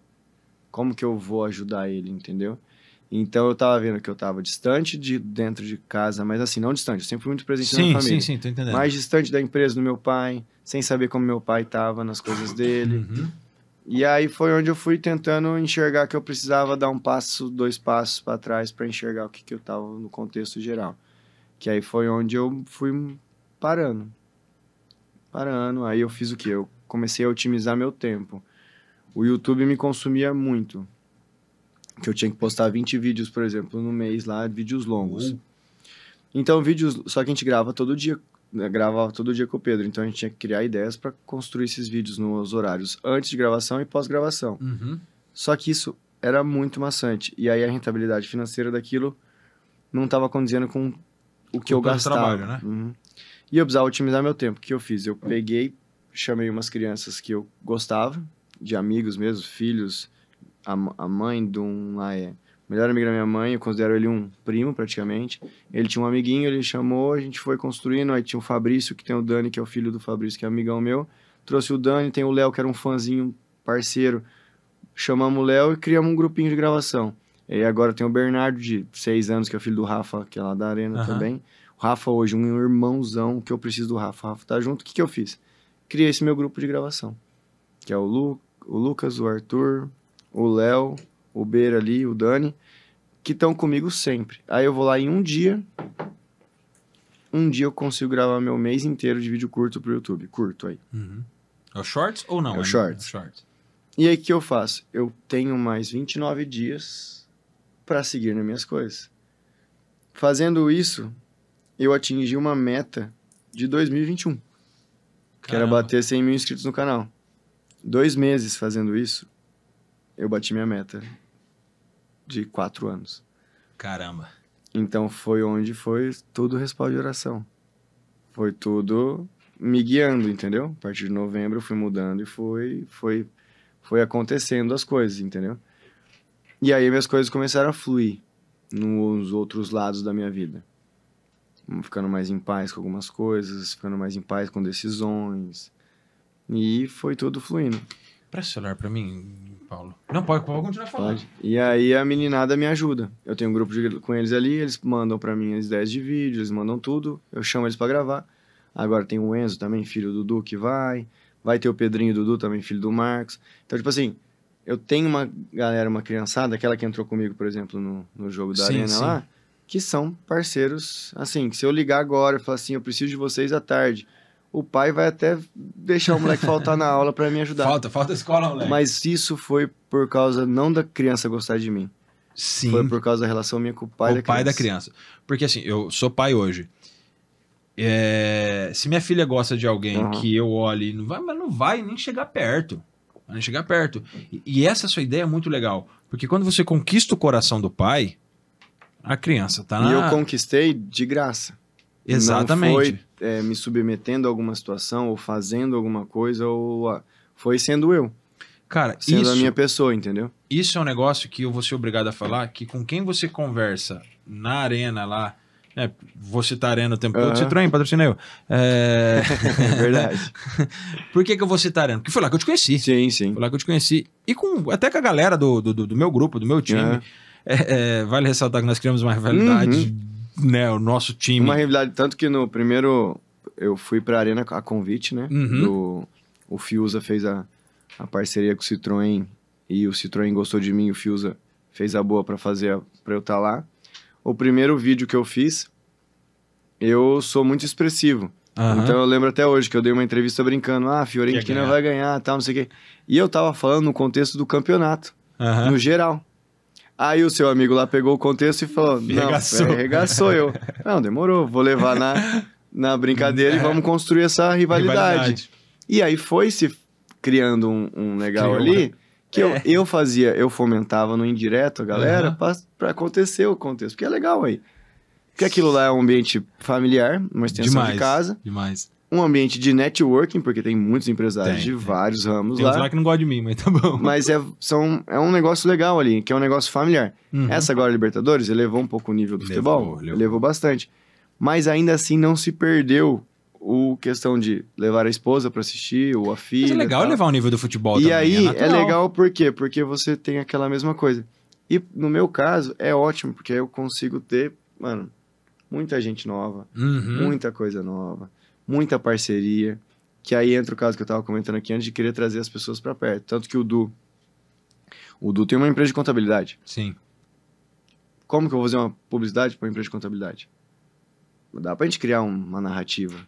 como que eu vou ajudar ele, entendeu? Então eu tava vendo que eu tava distante dentro de casa, mas assim, não distante, eu sempre fui muito presente na família. Sim, tô entendendo. Mais distante da empresa do meu pai, sem saber como meu pai tava nas coisas dele. E aí foi onde eu fui tentando enxergar que eu precisava dar 1 passo, 2 passos para trás para enxergar o que eu tava no contexto geral. Que aí foi onde eu fui parando. Aí eu fiz o quê? Eu comecei a otimizar meu tempo. O YouTube me consumia muito. Que eu tinha que postar 20 vídeos, por exemplo, no mês lá, vídeos longos. Então, só que a gente grava todo dia, gravava todo dia com o Pedro. Então, a gente tinha que criar ideias para construir esses vídeos nos horários antes de gravação e pós-gravação. Só que isso era muito maçante. E aí, a rentabilidade financeira daquilo não estava condizendo com o que eu gastava. Trabalho, né? E eu precisava otimizar meu tempo. O que eu fiz? Eu peguei, chamei umas crianças que eu gostava, de amigos mesmo, filhos. A mãe de um lá melhor amigo da minha mãe, eu considero ele um primo praticamente. Ele tinha um amiguinho, ele chamou, a gente foi construindo. Aí tinha o Fabrício, que tem o Dani, que é o filho do Fabrício, que é amigão meu. Trouxe o Dani, tem o Léo, que era um fãzinho, parceiro. Chamamos o Léo e criamos um grupinho de gravação. E agora tem o Bernardo, de 6 anos, que é o filho do Rafa, que é lá da Arena também. O Rafa hoje, um irmãozão, que eu preciso do Rafa. O Rafa tá junto. O que eu fiz? Criei esse meu grupo de gravação. Que é o Lucas, o Arthur, o Léo, o Beira ali, o Dani, que estão comigo sempre. Aí eu vou lá em um dia eu consigo gravar meu mês inteiro de vídeo curto pro YouTube. Curto aí. É o Shorts ou não? É o Shorts. E aí o que eu faço? Eu tenho mais 29 dias para seguir nas minhas coisas. Fazendo isso, eu atingi uma meta de 2021. Que era bater 100 mil inscritos no canal. 2 meses fazendo isso, eu bati minha meta de 4 anos. Caramba. Então foi onde foi tudo respaldo de oração. Foi tudo me guiando, entendeu? A partir de novembro eu fui mudando e foi acontecendo as coisas, entendeu? E aí minhas coisas começaram a fluir nos outros lados da minha vida. Ficando mais em paz com algumas coisas, ficando mais em paz com decisões. E foi tudo fluindo. Presta o celular pra mim, Paulo. Não, pode continuar falando. Pode. E aí a meninada me ajuda. Eu tenho um grupo com eles ali, eles mandam pra mim as ideias de vídeo, eles mandam tudo, eu chamo eles pra gravar. Agora tem o Enzo também, filho do Dudu, que vai ter o Pedrinho Dudu também, filho do Marcos. Então, tipo assim, eu tenho uma galera, uma criançada, aquela que entrou comigo, por exemplo, no jogo da Arena lá, que são parceiros, assim, que se eu ligar agora e falar assim, eu preciso de vocês à tarde, o pai vai até deixar o moleque faltar na aula pra me ajudar. Falta escola, moleque. Mas isso foi por causa, não da criança gostar de mim. Sim. Foi por causa da relação minha com o pai da criança. O pai da criança. Porque assim, eu sou pai hoje. Se minha filha gosta de alguém que eu olhe, não vai nem chegar perto. Vai nem chegar perto. E essa sua ideia é muito legal. Porque quando você conquista o coração do pai, A criança tá E eu conquistei de graça. Exatamente. Não foi me submetendo a alguma situação, ou fazendo alguma coisa, ou foi sendo eu. Cara, sendo isso, a minha pessoa, entendeu? Isso é um negócio que eu vou ser obrigado a falar, que com quem você conversa na arena lá, vou citar a arena o tempo todo, Citroën, patrocina eu. É verdade. Por que eu vou citar a arena? Porque foi lá que eu te conheci. Sim, sim. Foi lá que eu te conheci. E até com a galera do meu grupo, do meu time. Vale ressaltar que nós criamos uma rivalidade, né? O nosso time. Uma rivalidade, tanto que no primeiro eu fui pra arena a convite, né? O Fiuza fez a parceria com o Citroën e o Citroën gostou de mim, o Fiuza fez a boa pra eu estar lá. O primeiro vídeo que eu fiz, eu sou muito expressivo. Então eu lembro até hoje que eu dei uma entrevista brincando, a Fiorentina vai ganhar, tal, não sei o quê. E eu tava falando no contexto do campeonato, no geral. Aí o seu amigo lá pegou o contexto e falou, arregaçou eu. Não, demorou, vou levar na brincadeira e vamos construir essa rivalidade. E aí foi se criando um legal ali, que eu fomentava no indireto a galera pra acontecer o contexto, porque é legal aí. Porque aquilo lá é um ambiente familiar, uma extensão de casa. Demais. Um ambiente de networking, porque tem muitos empresários de vários ramos lá. Tem uns lá que não gostam de mim, mas tá bom. Mas é um negócio legal ali, que é um negócio familiar. Essa agora, Libertadores, elevou um pouco o nível do futebol. Elevou bastante. Mas ainda assim não se perdeu questão de levar a esposa pra assistir, ou a filha. Mas é legal levar o nível do futebol também. E aí é legal por quê? Porque você tem aquela mesma coisa. E no meu caso, é ótimo, porque eu consigo ter, mano, muita gente nova, muita coisa nova, muita parceria, que aí entra o caso que eu tava comentando aqui antes de querer trazer as pessoas pra perto. Tanto que o Du tem uma empresa de contabilidade. Sim. Como que eu vou fazer uma publicidade pra uma empresa de contabilidade? Dá pra gente criar uma narrativa.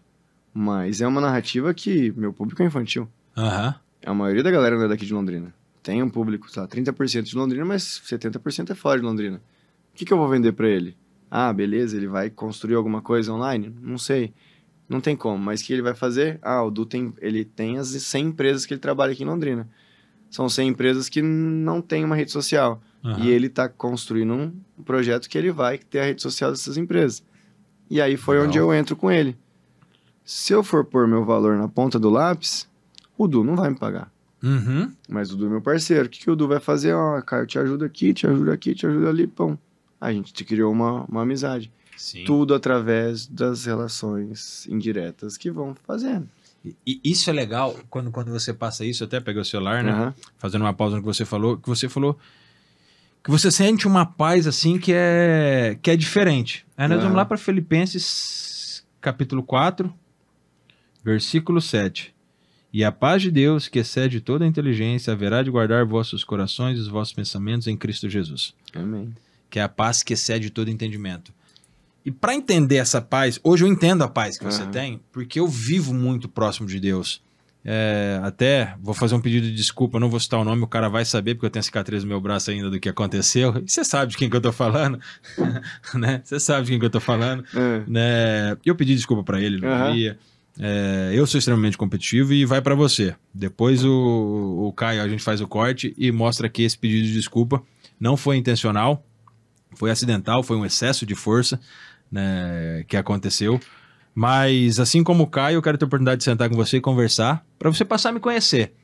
Mas é uma narrativa que meu público é infantil. A maioria da galera não é daqui de Londrina. Tem um público, sei lá, 30% de Londrina, mas 70% é fora de Londrina. O que eu vou vender pra ele? Ah, beleza, ele vai construir alguma coisa online? Não sei. Não tem como. Mas o que ele vai fazer? O Du ele tem as 100 empresas que ele trabalha aqui em Londrina. São 100 empresas que não tem uma rede social. E ele tá construindo um projeto que ele vai ter a rede social dessas empresas. E aí foi onde eu entro com ele. Se eu for pôr meu valor na ponta do lápis, o Du não vai me pagar. Mas o Du é meu parceiro. O que o Du vai fazer? Caio, eu te ajudo aqui, te ajudo aqui, te ajudo ali. Pum. A gente criou uma amizade. Sim. Tudo através das relações indiretas que vão fazendo. E isso é legal, quando você passa isso, eu até peguei o celular, né? Fazendo uma pausa no que você falou que você sente uma paz assim que é diferente. Aí nós vamos lá para Filipenses capítulo 4, versículo 7. E a paz de Deus, que excede toda a inteligência, haverá de guardar vossos corações e os vossos pensamentos em Cristo Jesus. Amém. Que é a paz que excede todo entendimento. E para entender essa paz, hoje eu entendo a paz que você tem, porque eu vivo muito próximo de Deus. Até vou fazer um pedido de desculpa, não vou citar o nome, o cara vai saber, porque eu tenho cicatriz no meu braço ainda do que aconteceu. E você sabe de quem que eu tô falando, né? Você sabe de quem que eu tô falando. Né? Eu pedi desculpa para ele, não queria. Eu sou extremamente competitivo e vai para você. Depois o Caio, a gente faz o corte e mostra que esse pedido de desculpa não foi intencional, foi acidental, foi um excesso de força, né, que aconteceu. Mas assim como o Caio, eu quero ter a oportunidade de sentar com você e conversar, para você passar a me conhecer.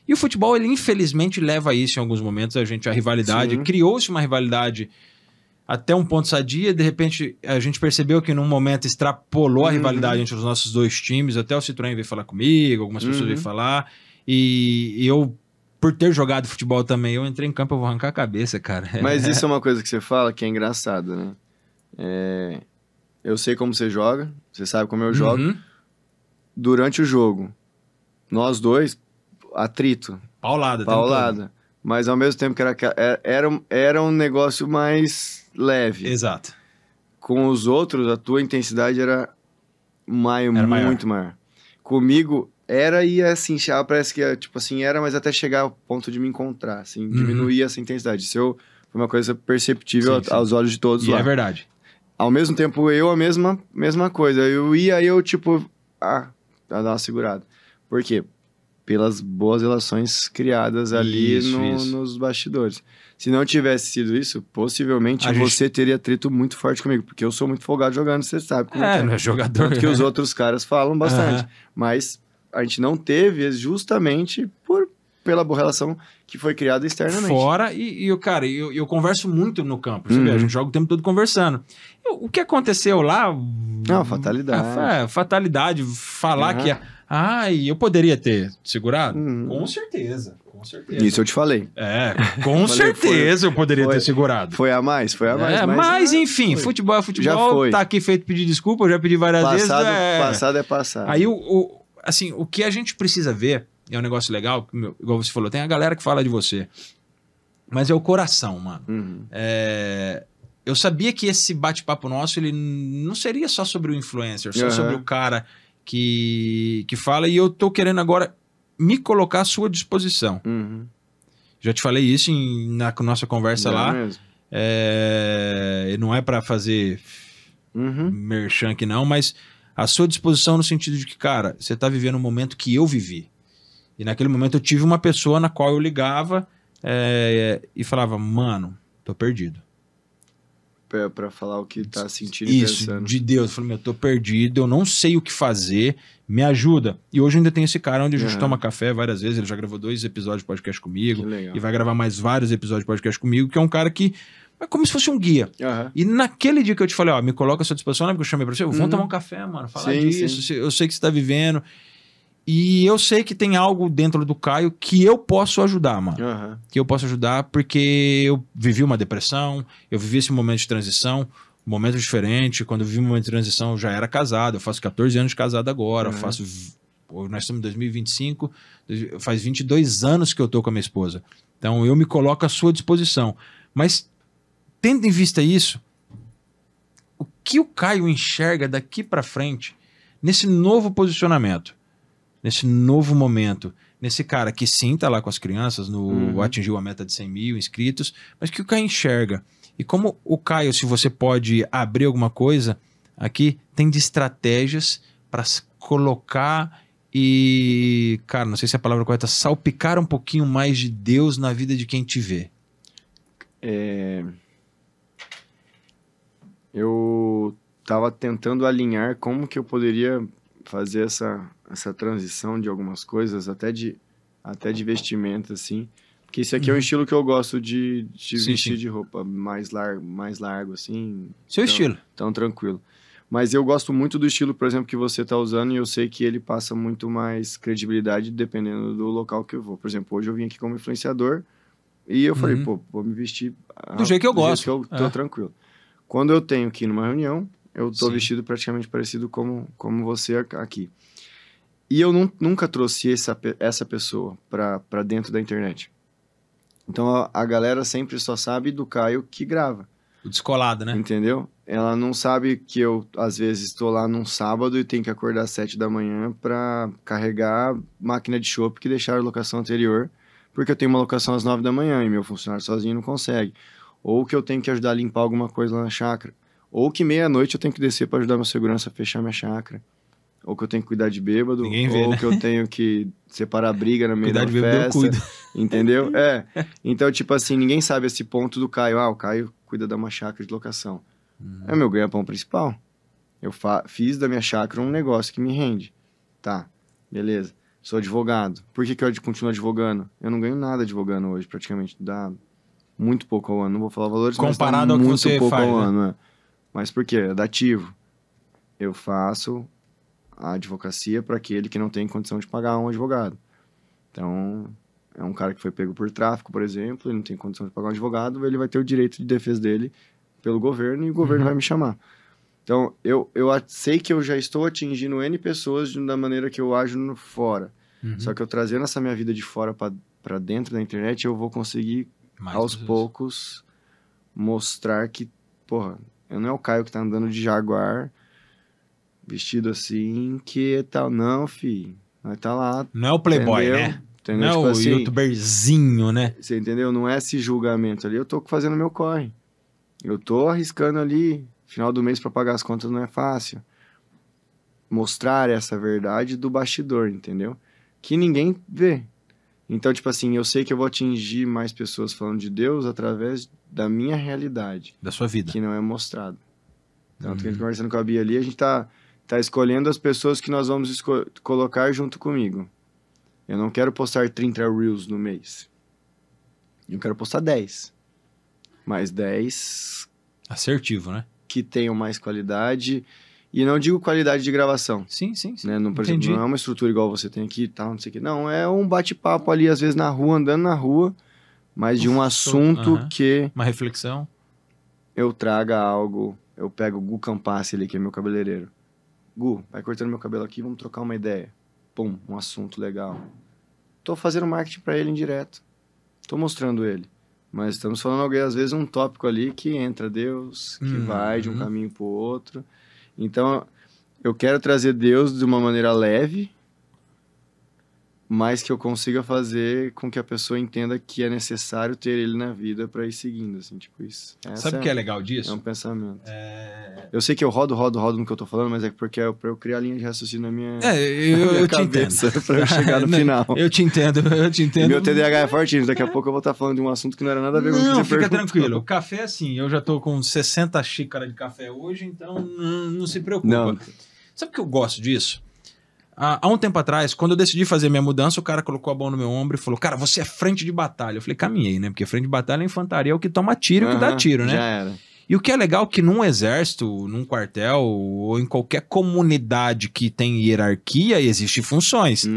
E o futebol, ele infelizmente leva a isso em alguns momentos, a rivalidade, criou-se uma rivalidade até um ponto sadia, de repente a gente percebeu que num momento extrapolou a rivalidade entre os nossos dois times, até o Citroën veio falar comigo, algumas pessoas veio falar, e eu, por ter jogado futebol também, eu entrei em campo, eu vou arrancar a cabeça, cara. Mas isso é uma coisa que você fala que é engraçado, né? Eu sei como você joga, você sabe como eu jogo. Durante o jogo, nós dois, atrito. Paulada. Mas ao mesmo tempo que era um negócio mais leve. Exato. Com os outros, a tua intensidade era muito maior. Comigo, e assim, parece que tipo assim, mas até chegar ao ponto de me encontrar, assim, diminuir essa intensidade. Isso foi uma coisa perceptível aos olhos de todos lá. É verdade. Ao mesmo tempo, a mesma coisa. Eu ia, tipo, dar uma segurada. Por quê? pelas boas relações criadas ali nos bastidores. Se não tivesse sido isso, possivelmente você teria atrito muito forte comigo, porque eu sou muito folgado jogando, você sabe como é. Não é jogador. Tanto que os outros caras falam bastante. Mas a gente não teve justamente pela boa relação que foi criada externamente. Fora, cara, eu converso muito no campo, você vê, a gente joga o tempo todo conversando. O que aconteceu lá... Não, fatalidade. Fatalidade, falar que... eu poderia ter segurado? Com certeza. Isso eu te falei. Com certeza eu poderia ter segurado. Foi a mais. Mas enfim, futebol é futebol. Já foi. Tá aqui feito pedir desculpa, eu já pedi várias vezes. Passado é passado. Aí, assim, o que a gente precisa ver, é um negócio legal, igual você falou, tem a galera que fala de você. Mas é o coração, mano. Eu sabia que esse bate-papo nosso, ele não seria só sobre o influencer, só sobre o cara que fala, e eu tô querendo agora me colocar à sua disposição. Já te falei isso na nossa conversa lá. Mesmo. Não é para fazer merchan aqui não, mas à sua disposição no sentido de que, cara, você tá vivendo um momento que eu vivi. E naquele momento eu tive uma pessoa na qual eu ligava e falava, mano, tô perdido. Pra falar o que tá sentindo e pensando. Isso, de Deus. Eu falei, eu tô perdido, eu não sei o que fazer, me ajuda. E hoje ainda tem esse cara onde a gente toma café várias vezes, ele já gravou 2 episódios de podcast comigo, e vai gravar mais vários episódios de podcast comigo, que é um cara que é como se fosse um guia. E naquele dia que eu te falei, me coloca à sua disposição, lembra que eu chamei pra você? Vamos tomar um café, mano, falar disso, sim. Eu sei que você tá vivendo. E eu sei que tem algo dentro do Caio que eu posso ajudar, mano. Que eu posso ajudar porque eu vivi uma depressão, eu vivi esse momento de transição, um momento diferente. Quando eu vivi um momento de transição, eu já era casado. Eu faço 14 anos de casado agora. Nós estamos em 2025, faz 22 anos que eu tô com a minha esposa. Então eu me coloco à sua disposição. Mas, tendo em vista isso, o que o Caio enxerga daqui pra frente nesse novo posicionamento? Nesse novo momento, nesse cara que sim tá lá com as crianças, atingiu a meta de 100 mil inscritos, mas que o Caio enxerga. E como o Caio, se você pode abrir alguma coisa aqui, tem de estratégias para colocar e, cara, não sei se é a palavra correta, salpicar um pouquinho mais de Deus na vida de quem te vê. Eu tava tentando alinhar como que eu poderia fazer essa transição de algumas coisas, até de vestimenta, assim. Porque esse aqui é um estilo que eu gosto de vestir de roupa mais largo, assim. Seu estilo. Tão tranquilo. Mas eu gosto muito do estilo, por exemplo, que você tá usando, e eu sei que ele passa muito mais credibilidade dependendo do local que eu vou. Por exemplo, hoje eu vim aqui como influenciador e eu falei, vou me vestir do jeito que eu gosto. Do jeito que eu tô tranquilo. Quando eu tenho que ir numa reunião, eu tô vestido praticamente parecido como você aqui. E eu nunca trouxe essa pessoa pra dentro da internet. Então a galera sempre só sabe do Caio que grava. O descolado, né? Entendeu? Ela não sabe que eu, às vezes, estou lá num sábado e tenho que acordar às 7 da manhã pra carregar máquina de chopp que deixaram a locação anterior, porque eu tenho uma locação às 9 da manhã e meu funcionário sozinho não consegue. Ou que eu tenho que ajudar a limpar alguma coisa lá na chácara. Ou que meia-noite eu tenho que descer para ajudar meu segurança a fechar minha chácara. Ou que eu tenho que cuidar de bêbado. Ninguém vê, ou né? que eu tenho que separar a briga na meio da festa. Cuidar de bêbado eu cuido. Entendeu? Então, tipo assim, ninguém sabe esse ponto do Caio. O Caio cuida da uma chácara de locação. É o meu ganha-pão principal. Eu fiz da minha chácara um negócio que me rende. Tá, beleza. Sou advogado. Por que eu continuo advogando? Eu não ganho nada advogando hoje, praticamente. Dá muito pouco ao ano. Não vou falar valores, comparado ao mas que muito você pouco faz, ao né? ano. É. Mas por quê? É dativo. Eu faço a advocacia para aquele que não tem condição de pagar um advogado. Então, é um cara que foi pego por tráfico, por exemplo, ele não tem condição de pagar um advogado, ele vai ter o direito de defesa dele pelo governo e o governo vai me chamar. Então, eu sei que eu já estou atingindo N pessoas da maneira que eu ajo no fora. Só que eu trazendo essa minha vida de fora para dentro da internet, eu vou conseguir, aos poucos, mostrar que, porra, eu não é o Caio que tá andando de Jaguar, vestido assim, que tal. Não, fi. Vai tá lá. Não é o playboy, entendeu? né? Entendeu? Não é tipo o assim, youtuberzinho, né? Você entendeu? Não é esse julgamento ali. Eu tô fazendo meu corre. Eu tô arriscando ali. Final do mês para pagar as contas não é fácil. Mostrar essa verdade do bastidor, entendeu? que ninguém vê. Então, tipo assim, eu sei que eu vou atingir mais pessoas falando de Deus através da minha realidade. Da sua vida. Que não é mostrado. Tanto que a gente conversando com a Bia ali, a gente tá escolhendo as pessoas que nós vamos colocar junto comigo. Eu não quero postar 30 Reels no mês. Eu quero postar 10. Mais 10... Assertivo, né? Que tenham mais qualidade. E não digo qualidade de gravação. Sim. Né? Não, por exemplo, não é uma estrutura igual você tem aqui e tal, não sei o quê. Não, é um bate-papo ali, às vezes na rua, andando na rua, mas de um assunto que... Uma reflexão. Eu traga algo... Eu pego o Gu Campassi ali, que é meu cabeleireiro. Gu, vai cortando meu cabelo aqui, vamos trocar uma ideia. Pum, um assunto legal. Tô fazendo marketing pra ele indireto. Tô mostrando ele. Mas estamos falando, às vezes, um tópico ali que entra Deus, que vai de um caminho pro outro. Então, eu quero trazer Deus de uma maneira leve, mas que eu consiga fazer com que a pessoa entenda que é necessário ter ele na vida para ir seguindo, assim, tipo isso. Sabe o que é legal disso? É um pensamento. Eu sei que eu rodo no que eu tô falando, mas é porque é pra eu criar a linha de raciocínio na minha, eu cabeça, te entendo. Pra eu chegar no final. Eu te entendo. Meu TDAH é fortinho, daqui a pouco eu vou estar falando de um assunto que não era nada a ver com o que você perguntou. Fica tranquilo. O café, assim, eu já tô com 60 xícaras de café hoje, então não se preocupa. Não. Sabe o que eu gosto disso? Há um tempo atrás, quando eu decidi fazer minha mudança, o cara colocou a mão no meu ombro e falou, cara, você é frente de batalha. Eu falei, caminhei, né? Porque frente de batalha é infantaria, é o que toma tiro e o que dá tiro, né? Já era. E o que é legal é que num exército, num quartel ou em qualquer comunidade que tem hierarquia, existem funções.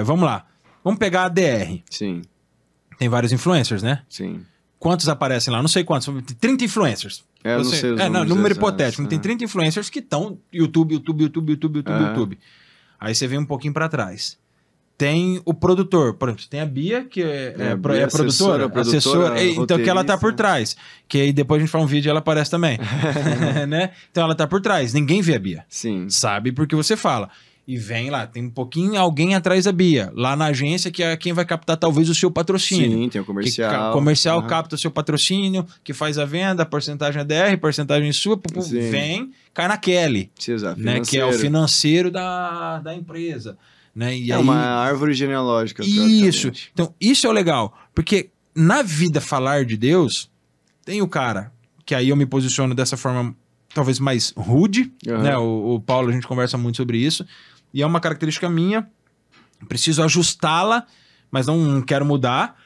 Vamos lá. Vamos pegar a DR. Sim. Tem vários influencers, né? Sim. Quantos aparecem lá? Não sei quantos. 30 influencers. Eu não sei os números número hipotético. Tem 30 influencers que estão YouTube. Aí você vem um pouquinho pra trás. Tem o produtor, por exemplo, tem a Bia, que é produtora, assessora, então que ela tá por trás. Que aí depois a gente faz um vídeo e ela aparece também. Né? Então ela tá por trás. Ninguém vê a Bia. Sim. Sabe porque você fala. E vem lá, tem um pouquinho alguém atrás da Bia. Lá na agência, que é quem vai captar talvez o seu patrocínio. Sim, tem o comercial. O comercial capta o seu patrocínio, que faz a venda, a porcentagem é DR, porcentagem sua, vem, cai na Kelly. Né, que é o financeiro da empresa. Né? E aí, uma árvore genealógica. Isso. Então, isso é o legal. Porque na vida falar de Deus, tem o cara, que aí eu me posiciono dessa forma talvez mais rude, né? O Paulo, a gente conversa muito sobre isso. E é uma característica minha, preciso ajustá-la, mas não quero mudar.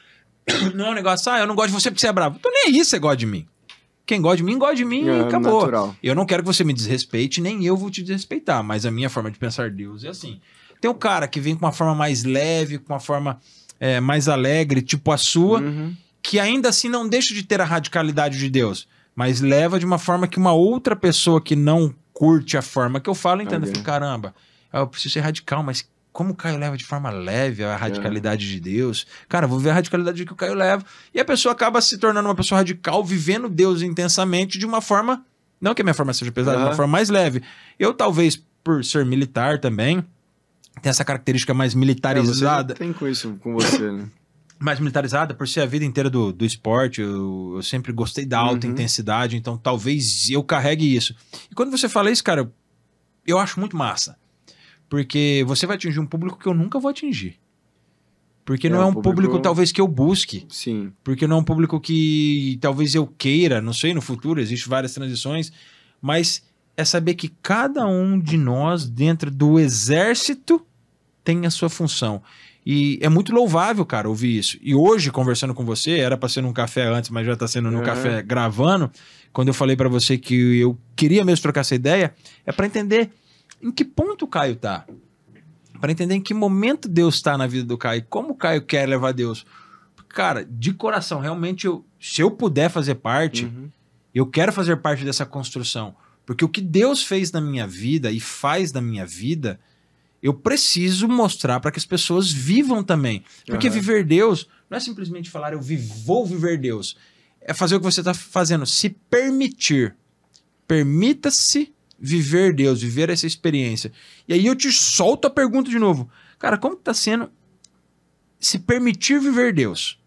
Não é um negócio, eu não gosto de você porque você é bravo. Tô nem aí se você gosta de mim. Quem gosta de mim e acabou. Natural. Eu não quero que você me desrespeite, nem eu vou te desrespeitar, mas a minha forma de pensar Deus é assim. Tem um cara que vem com uma forma mais leve, com uma forma mais alegre, tipo a sua, que ainda assim não deixa de ter a radicalidade de Deus, mas leva de uma forma que uma outra pessoa que não curte a forma que eu falo entenda. Eu falo, caramba, eu preciso ser radical, mas como o Caio leva de forma leve a radicalidade de Deus? Cara, eu vou ver a radicalidade que o Caio leva. E a pessoa acaba se tornando uma pessoa radical, vivendo Deus intensamente de uma forma, não que a minha forma seja pesada, de uma forma mais leve. Eu talvez, por ser militar também, tem essa característica mais militarizada. Você tem com isso com você, né? Mais militarizada, por ser a vida inteira do esporte, eu sempre gostei da alta intensidade, então talvez eu carregue isso. E quando você fala isso, cara, eu acho muito massa. Porque você vai atingir um público que eu nunca vou atingir. Porque não é um público talvez que eu busque. Sim. Porque não é um público que talvez eu queira, não sei, no futuro, existem várias transições, mas é saber que cada um de nós dentro do exército tem a sua função. E é muito louvável, cara, ouvir isso. E hoje, conversando com você, era pra ser num café antes, mas já tá sendo num café gravando, quando eu falei pra você que eu queria mesmo trocar essa ideia, é pra entender em que ponto o Caio tá. Pra entender em que momento Deus tá na vida do Caio. Como o Caio quer levar Deus. Cara, de coração, realmente, se eu puder fazer parte, eu quero fazer parte dessa construção. Porque o que Deus fez na minha vida e faz na minha vida, eu preciso mostrar para que as pessoas vivam também. Porque viver Deus não é simplesmente falar vou viver Deus. É fazer o que você está fazendo. Se permitir. Permita-se viver Deus, viver essa experiência. E aí eu te solto a pergunta de novo. Cara, como está sendo se permitir viver Deus?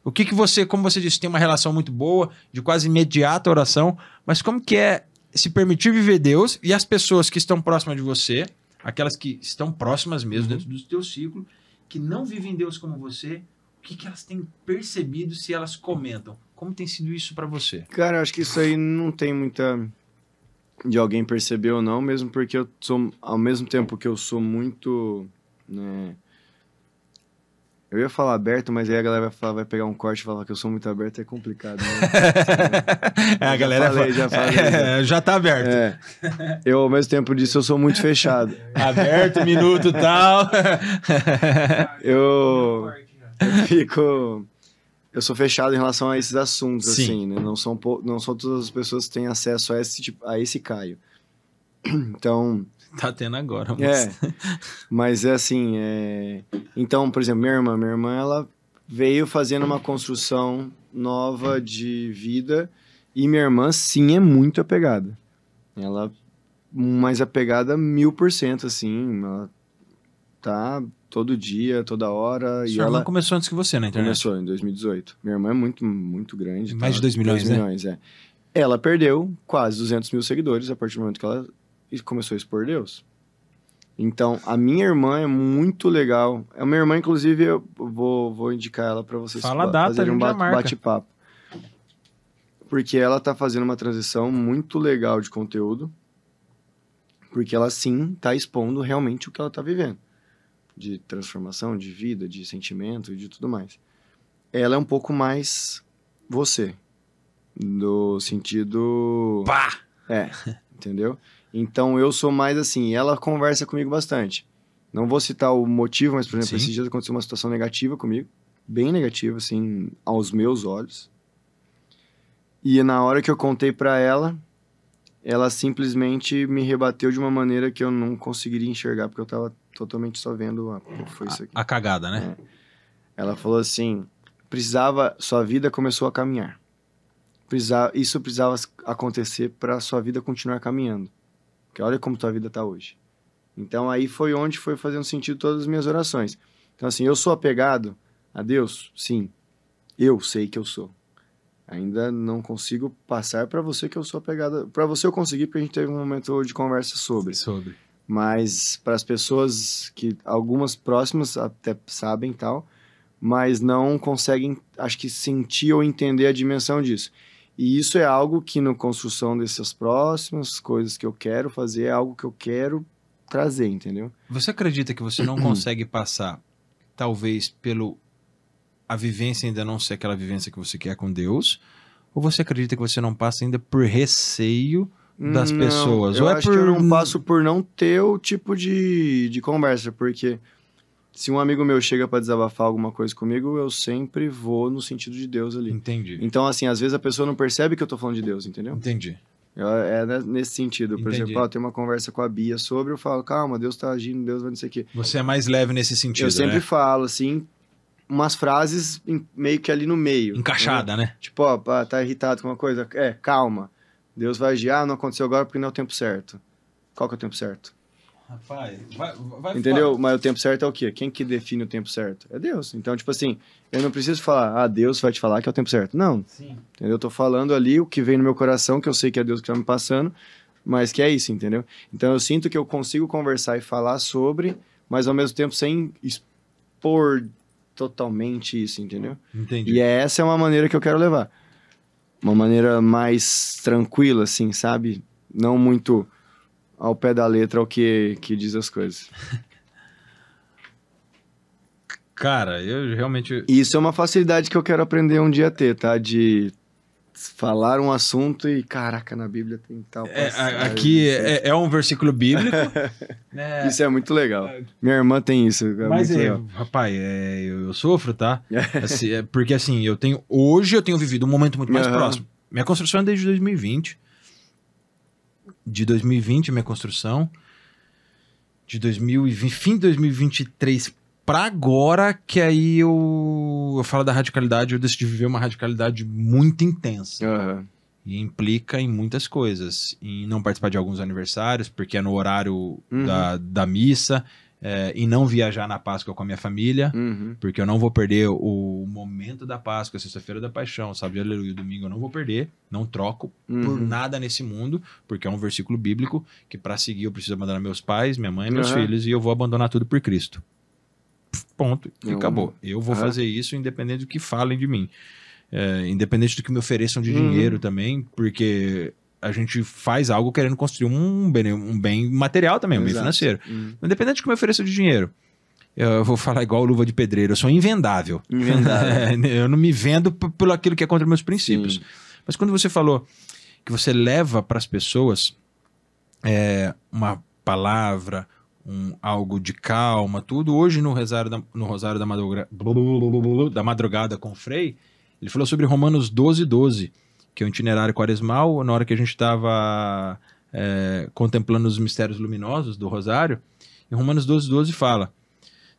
O que você, como você disse, tem uma relação muito boa, de quase imediata oração, mas como que é se permitir viver Deus e as pessoas que estão próximas de você, aquelas que estão próximas mesmo dentro do teu ciclo, que não vivem Deus como você, o que elas têm percebido se elas comentam? Como tem sido isso para você? Cara, eu acho que isso aí não tem muita de alguém perceber ou não, mesmo porque eu sou, ao mesmo tempo que eu sou muito, né, eu ia falar aberto, mas aí a galera vai pegar um corte e falar que eu sou muito aberto, é complicado, né? A galera já falei. Já tá aberto. Eu, ao mesmo tempo disso, eu sou muito fechado. Aberto, minuto e tal. Eu sou fechado em relação a esses assuntos, assim, né? Não são todas as pessoas que têm acesso a esse Caio. Então... Tá tendo agora. Mas é assim, Então, por exemplo, minha irmã, ela veio fazendo uma construção nova de vida e minha irmã, sim, é muito apegada. Ela, mais apegada 1000%, assim, ela tá todo dia, toda hora. Sua irmã começou antes que você na internet? Começou em 2018. Minha irmã é muito, muito grande. Mais de 2 milhões, 2 milhões, Ela perdeu quase 200 mil seguidores a partir do momento que ela começou a expor Deus. Então, a minha irmã é muito legal. A minha irmã, inclusive, eu vou indicar ela para vocês fazerem um bate-papo. Porque ela tá fazendo uma transição muito legal de conteúdo. Porque ela, sim, tá expondo realmente o que ela tá vivendo. De transformação, de vida, de sentimento e de tudo mais. Ela é um pouco mais você. No sentido... Pá! Entendeu? Então, eu sou mais assim, ela conversa comigo bastante. Não vou citar o motivo, mas, por exemplo, esses dias aconteceu uma situação negativa comigo, bem negativa, assim, aos meus olhos. E na hora que eu contei pra ela, ela simplesmente me rebateu de uma maneira que eu não conseguiria enxergar, porque eu tava totalmente só vendo foi isso aqui. A cagada, né? Ela falou assim, sua vida começou a caminhar. Isso precisava acontecer pra sua vida continuar caminhando. Porque olha como tua vida tá hoje. Então, aí foi onde foi fazendo sentido todas as minhas orações. Então, assim, eu sou apegado a Deus? Sim. Eu sei que eu sou. Ainda não consigo passar para você que eu sou apegado. Para você eu consegui, porque a gente teve um momento de conversa sobre. Mas para as pessoas que algumas próximas até sabem e tal, mas não conseguem, acho que, sentir ou entender a dimensão disso. E isso é algo que, na construção dessas próximas coisas que eu quero fazer, é algo que eu quero trazer, entendeu? Você acredita que você não consegue passar, talvez, a vivência ainda não ser aquela vivência que você quer com Deus? Ou você acredita que você não passa ainda por receio das pessoas? Eu acho que eu não passo por não ter o tipo de conversa, porque... Se um amigo meu chega para desabafar alguma coisa comigo, eu sempre vou no sentido de Deus ali. Entendi. Então, assim, às vezes a pessoa não percebe que eu tô falando de Deus, entendeu? Entendi. É nesse sentido. Por exemplo, tem uma conversa com a Bia sobre, eu falo, calma, Deus tá agindo, Deus vai não sei o quê. Você é mais leve nesse sentido, Eu sempre falo, assim, umas frases meio que ali no meio. Encaixada, né? Tipo, tá irritado com uma coisa? Calma. Deus vai agir, não aconteceu agora porque não é o tempo certo. Qual que é o tempo certo? Rapaz, vai entendeu? fora. Mas o tempo certo é o quê? Quem que define o tempo certo? É Deus. Então, tipo assim, eu não preciso falar, Deus vai te falar que é o tempo certo. Não. Sim. Entendeu? Eu tô falando ali o que vem no meu coração, que eu sei que é Deus que tá me passando, mas que é isso, entendeu? Então, eu sinto que eu consigo conversar e falar sobre, mas ao mesmo tempo sem expor totalmente isso, entendeu? Entendi. E essa é uma maneira que eu quero levar. Uma maneira mais tranquila, assim, sabe? Não muito... ao pé da letra, ao que diz as coisas. Cara, eu realmente... Isso é uma facilidade que eu quero aprender um dia a ter, tá? De falar um assunto e, caraca, na Bíblia tem tal passagem. Aqui é um versículo bíblico. Né? Isso é muito legal. Minha irmã tem isso. Mas, rapaz, eu sofro, tá? Assim, porque, assim, hoje eu tenho vivido um momento muito mais próximo. Minha construção é desde 2020. De 2020, minha construção. De 2020, fim de 2023 pra agora, que aí eu falo da radicalidade, eu decidi viver uma radicalidade muito intensa. E implica em muitas coisas. Em não participar de alguns aniversários, porque é no horário da missa. em não viajar na Páscoa com a minha família, porque eu não vou perder o momento da Páscoa, sexta-feira da Paixão, sábado de Aleluia, domingo eu não vou perder, não troco por nada nesse mundo, porque é um versículo bíblico que para seguir eu preciso abandonar meus pais, minha mãe e meus filhos, e eu vou abandonar tudo por Cristo. Ponto. E acabou. Eu vou fazer isso independente do que falem de mim. Independente do que me ofereçam de dinheiro também, porque a gente faz algo querendo construir um bem material também, um bem financeiro. Independente do que me ofereçam de dinheiro. Eu vou falar igual Luva de Pedreiro, eu sou invendável. Eu não me vendo pelo aquilo que é contra meus princípios. Sim. Mas quando você falou que você leva para as pessoas uma palavra, algo de calma, tudo, hoje no Rosário da Madrugada com o Frei, ele falou sobre Romanos 12:12, que é um itinerário quaresmal, na hora que a gente estava contemplando os mistérios luminosos do Rosário. Em Romanos 12:12 fala: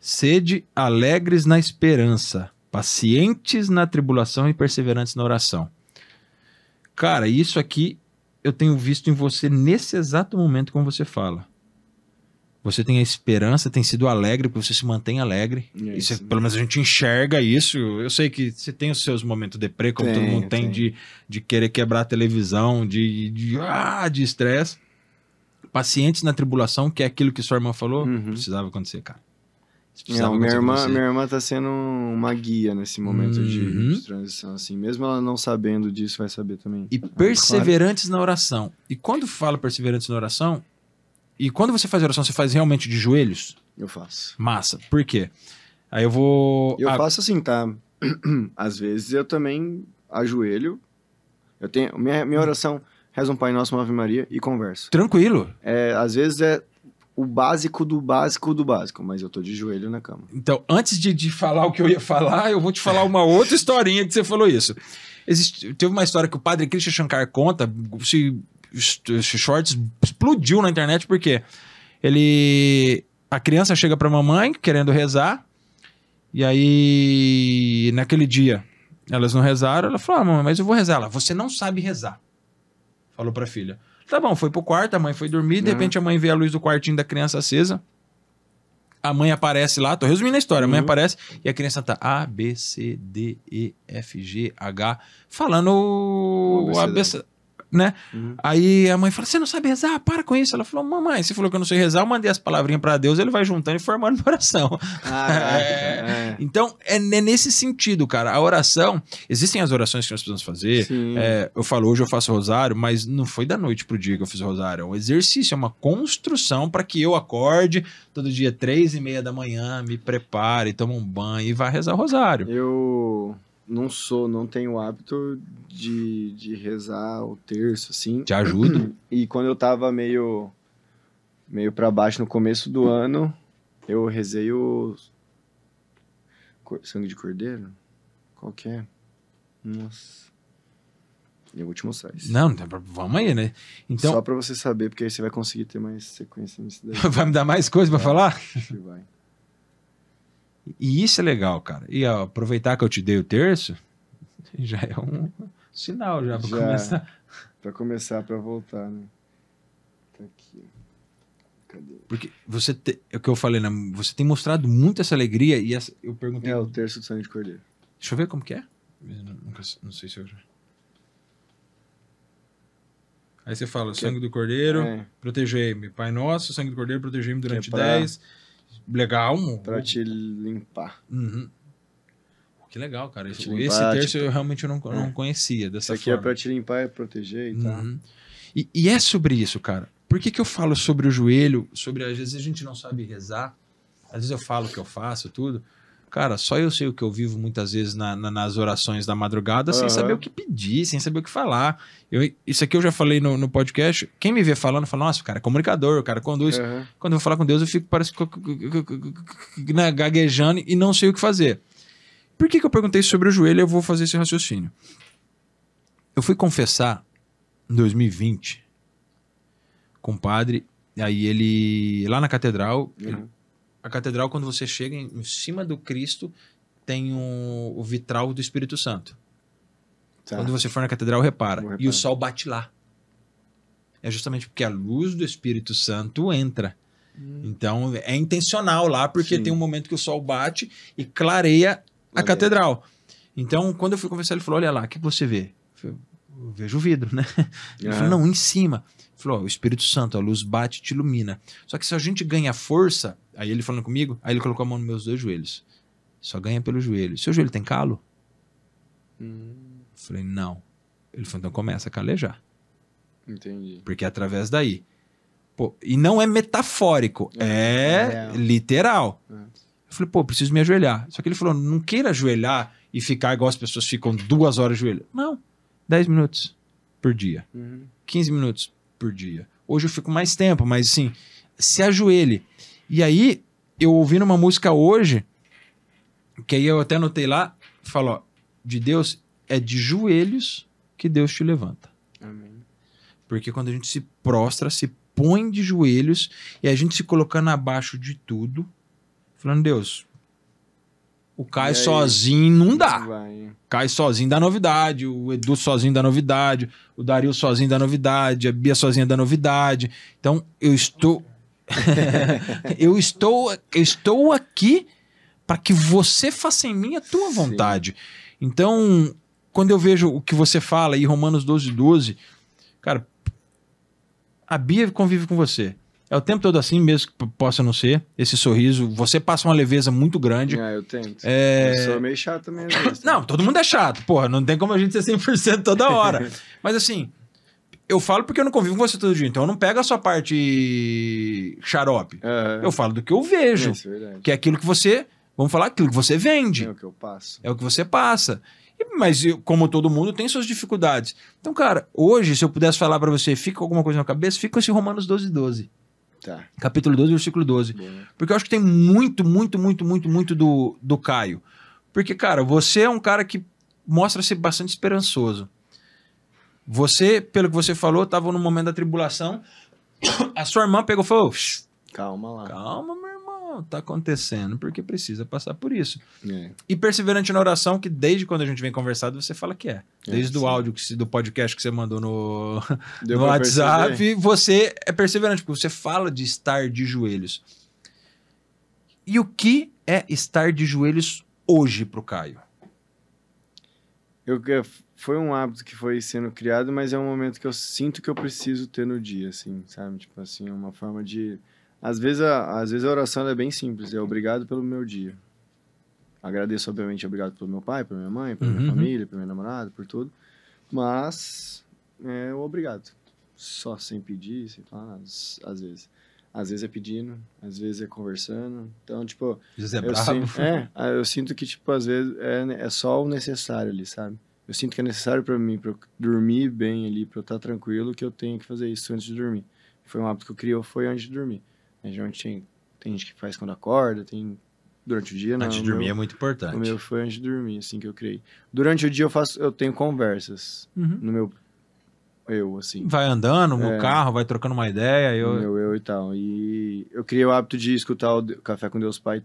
sede alegres na esperança, pacientes na tribulação e perseverantes na oração. Cara, isso aqui eu tenho visto em você nesse exato momento como você fala. Você tem a esperança, tem sido alegre, porque você se mantém alegre. Isso, pelo menos a gente enxerga isso. Eu sei que você tem os seus momentos deprê, como todo mundo tem, de querer quebrar a televisão, de estresse. Pacientes na tribulação, que é aquilo que sua irmã falou, precisava acontecer, cara. Minha irmã tá sendo uma guia nesse momento de transição, assim. Mesmo ela não sabendo disso, vai saber também. E perseverantes na oração. E quando fala perseverantes na oração, e quando você faz oração, você faz realmente de joelhos? Eu faço. Massa. Por quê? Aí eu vou... Eu faço assim, tá? Às vezes eu também ajoelho. Eu tenho... Minha oração, rezo um Pai Nosso, uma Ave Maria e converso. Tranquilo. Às vezes é o básico do básico do básico, mas eu tô de joelho na cama. Então, antes de falar o que eu ia falar, eu vou te falar uma outra historinha que você falou isso. Teve uma história que o padre Christian Shankar conta... Esse shorts explodiu na internet porque a criança chega pra mamãe querendo rezar, e aí naquele dia elas não rezaram, ela falou: mamãe, mas eu vou rezar. Ela: você não sabe rezar, falou pra filha. Tá bom, foi pro quarto, a mãe foi dormir, de repente a mãe vê a luz do quartinho da criança acesa, a mãe aparece lá, tô resumindo a história, a mãe aparece e a criança tá A, B, C, D, E, F, G, H, falando o ABC, né? Aí a mãe fala: você não sabe rezar? Para com isso. Ela falou: mamãe, você falou que eu não sei rezar, eu mandei as palavrinhas pra Deus, ele vai juntando e formando oração. Então, é nesse sentido, cara. A oração, existem as orações que nós precisamos fazer. Eu falo, hoje eu faço rosário, mas não foi da noite pro dia que eu fiz rosário. É um exercício, é uma construção para que eu acorde todo dia 3:30 da manhã, me prepare, tome um banho e vá rezar o rosário. Eu não tenho o hábito de rezar o terço, assim. Te ajudo. E quando eu tava meio pra baixo no começo do ano, eu rezei o sangue de cordeiro? Qual que é? Nossa. Eu vou te mostrar isso. Não, vamos aí, né? Então, só pra você saber, porque aí você vai conseguir ter mais sequência nisso daí. Vai me dar mais coisa pra falar? Acho que vai. E isso é legal, cara. E aproveitar que eu te dei o terço, já é um sinal já pra começar. Pra começar, pra voltar, né? Tá aqui. Cadê? Porque é o que eu falei, né? Você tem mostrado muito essa alegria e eu perguntei... o terço do sangue de cordeiro. Deixa eu ver como que é. Não sei se eu já... Aí você fala: sangue do cordeiro, protegei-me. Pai Nosso, sangue do cordeiro, protegei-me durante 10... Legal. Pra te limpar. Que legal, cara. Esse terço eu realmente não conhecia dessa forma. Isso aqui é pra te limpar e proteger e tal. E é sobre isso, cara. Por que eu falo sobre o joelho? Às vezes a gente não sabe rezar. Às vezes eu falo o que eu faço, tudo. Cara, só eu sei o que eu vivo muitas vezes nas orações da madrugada, sem saber o que pedir, sem saber o que falar. Isso aqui eu já falei no podcast. Quem me vê falando, fala: nossa, o cara é comunicador, o cara conduz. Quando eu vou falar com Deus, eu fico gaguejando e não sei o que fazer. Por que eu perguntei sobre o joelho? Eu vou fazer esse raciocínio. Eu fui confessar em 2020 com o padre, aí ele, lá na catedral... A catedral, quando você chega em cima do Cristo, tem o vitral do Espírito Santo. Quando você for na catedral, repara. E o sol bate lá. É justamente porque a luz do Espírito Santo entra. Então, é intencional lá, porque Sim. tem um momento que o sol bate e clareia a catedral. Então, quando eu fui conversar, ele falou, olha lá, o que você vê? Eu vejo o vidro, né? Ele falou, não, em cima. Ele falou, o Espírito Santo, a luz bate e te ilumina. Só que se a gente ganha força, aí ele falando comigo, aí ele colocou a mão nos meus 2 joelhos. Só ganha pelo joelho. Seu joelho tem calo? Eu falei, não. Ele falou, então começa a calejar. Entendi. Porque é através daí. Pô, e não é metafórico, é literal. Eu falei, pô, preciso me ajoelhar. Só que ele falou, não queira ajoelhar e ficar igual as pessoas ficam 2 horas ajoelhando. Não, 10 minutos por dia. 15 minutos por dia. Hoje eu fico mais tempo, mas assim, se ajoelhe. E aí, eu ouvindo uma música hoje, que aí eu até anotei lá, falo, ó, de Deus, é de joelhos que Deus te levanta. Amém. Porque quando a gente se prostra, se põe de joelhos e a gente se colocando abaixo de tudo, falando, Deus, o Caio sozinho não dá. Caio sozinho dá novidade, o Edu sozinho dá novidade, o Dario sozinho dá novidade, a Bia sozinha dá novidade. Então, eu estou estou aqui para que você faça em mim a tua vontade. Então, quando eu vejo o que você fala aí, Romanos 12:12, cara, a Bia convive com você. É o tempo todo assim, mesmo que possa não ser, esse sorriso. Você passa uma leveza muito grande. Eu tento. Eu sou meio chato mesmo. Não, todo mundo é chato. Porra, não tem como a gente ser 100% toda hora. Mas assim, eu falo porque eu não convivo com você todo dia. Então eu não pego a sua parte xarope. Eu falo do que eu vejo. Isso é verdade. Que é aquilo que você... Vamos falar aquilo que você vende. É o que eu passo. É o que você passa. Mas como todo mundo tem suas dificuldades. Então, cara, hoje, se eu pudesse falar pra você, fica com alguma coisa na cabeça, fica com esse Romanos 12:12. Tá. Capítulo 12, versículo 12. Boa. Porque eu acho que tem muito do Caio. Porque, cara, você é um cara que mostra ser bastante esperançoso. Você, pelo que você falou, estava no momento da tribulação. A sua irmã pegou e falou, calma lá. Calma, meu irmão, tá acontecendo, porque precisa passar por isso. É. E perseverante na oração, que desde quando a gente vem conversado, você fala que é. Desde o áudio, do podcast que você mandou no WhatsApp, perceber. Você é perseverante, porque você fala de estar de joelhos. E o que é estar de joelhos hoje pro Caio? Foi um hábito que foi sendo criado, mas é um momento que eu sinto que eu preciso ter no dia, assim, sabe? Tipo assim, uma forma de... Às vezes a oração é bem simples, é obrigado pelo meu dia. Agradeço, obviamente, obrigado pelo meu pai, pela minha mãe, pela minha família, pela minha namorada, por tudo. Mas é o obrigado. Só sem pedir, sem falar nada, às vezes. Às vezes é pedindo, às vezes é conversando. Então, tipo... Às vezes é bravo. Eu sinto que, tipo, às vezes é só o necessário ali, sabe? Eu sinto que é necessário pra mim, pra eu dormir bem ali, pra eu estar tranquilo, que eu tenho que fazer isso antes de dormir. Foi um hábito que eu criei, foi antes de dormir. Geralmente tem gente que faz quando acorda, tem durante o dia, não. Antes de dormir é muito importante. O meu foi antes de dormir, assim, que eu criei. Durante o dia eu tenho conversas no meu assim. Vai andando no carro, vai trocando uma ideia. No meu eu e tal. E eu criei o hábito de escutar o Café com Deus Pai,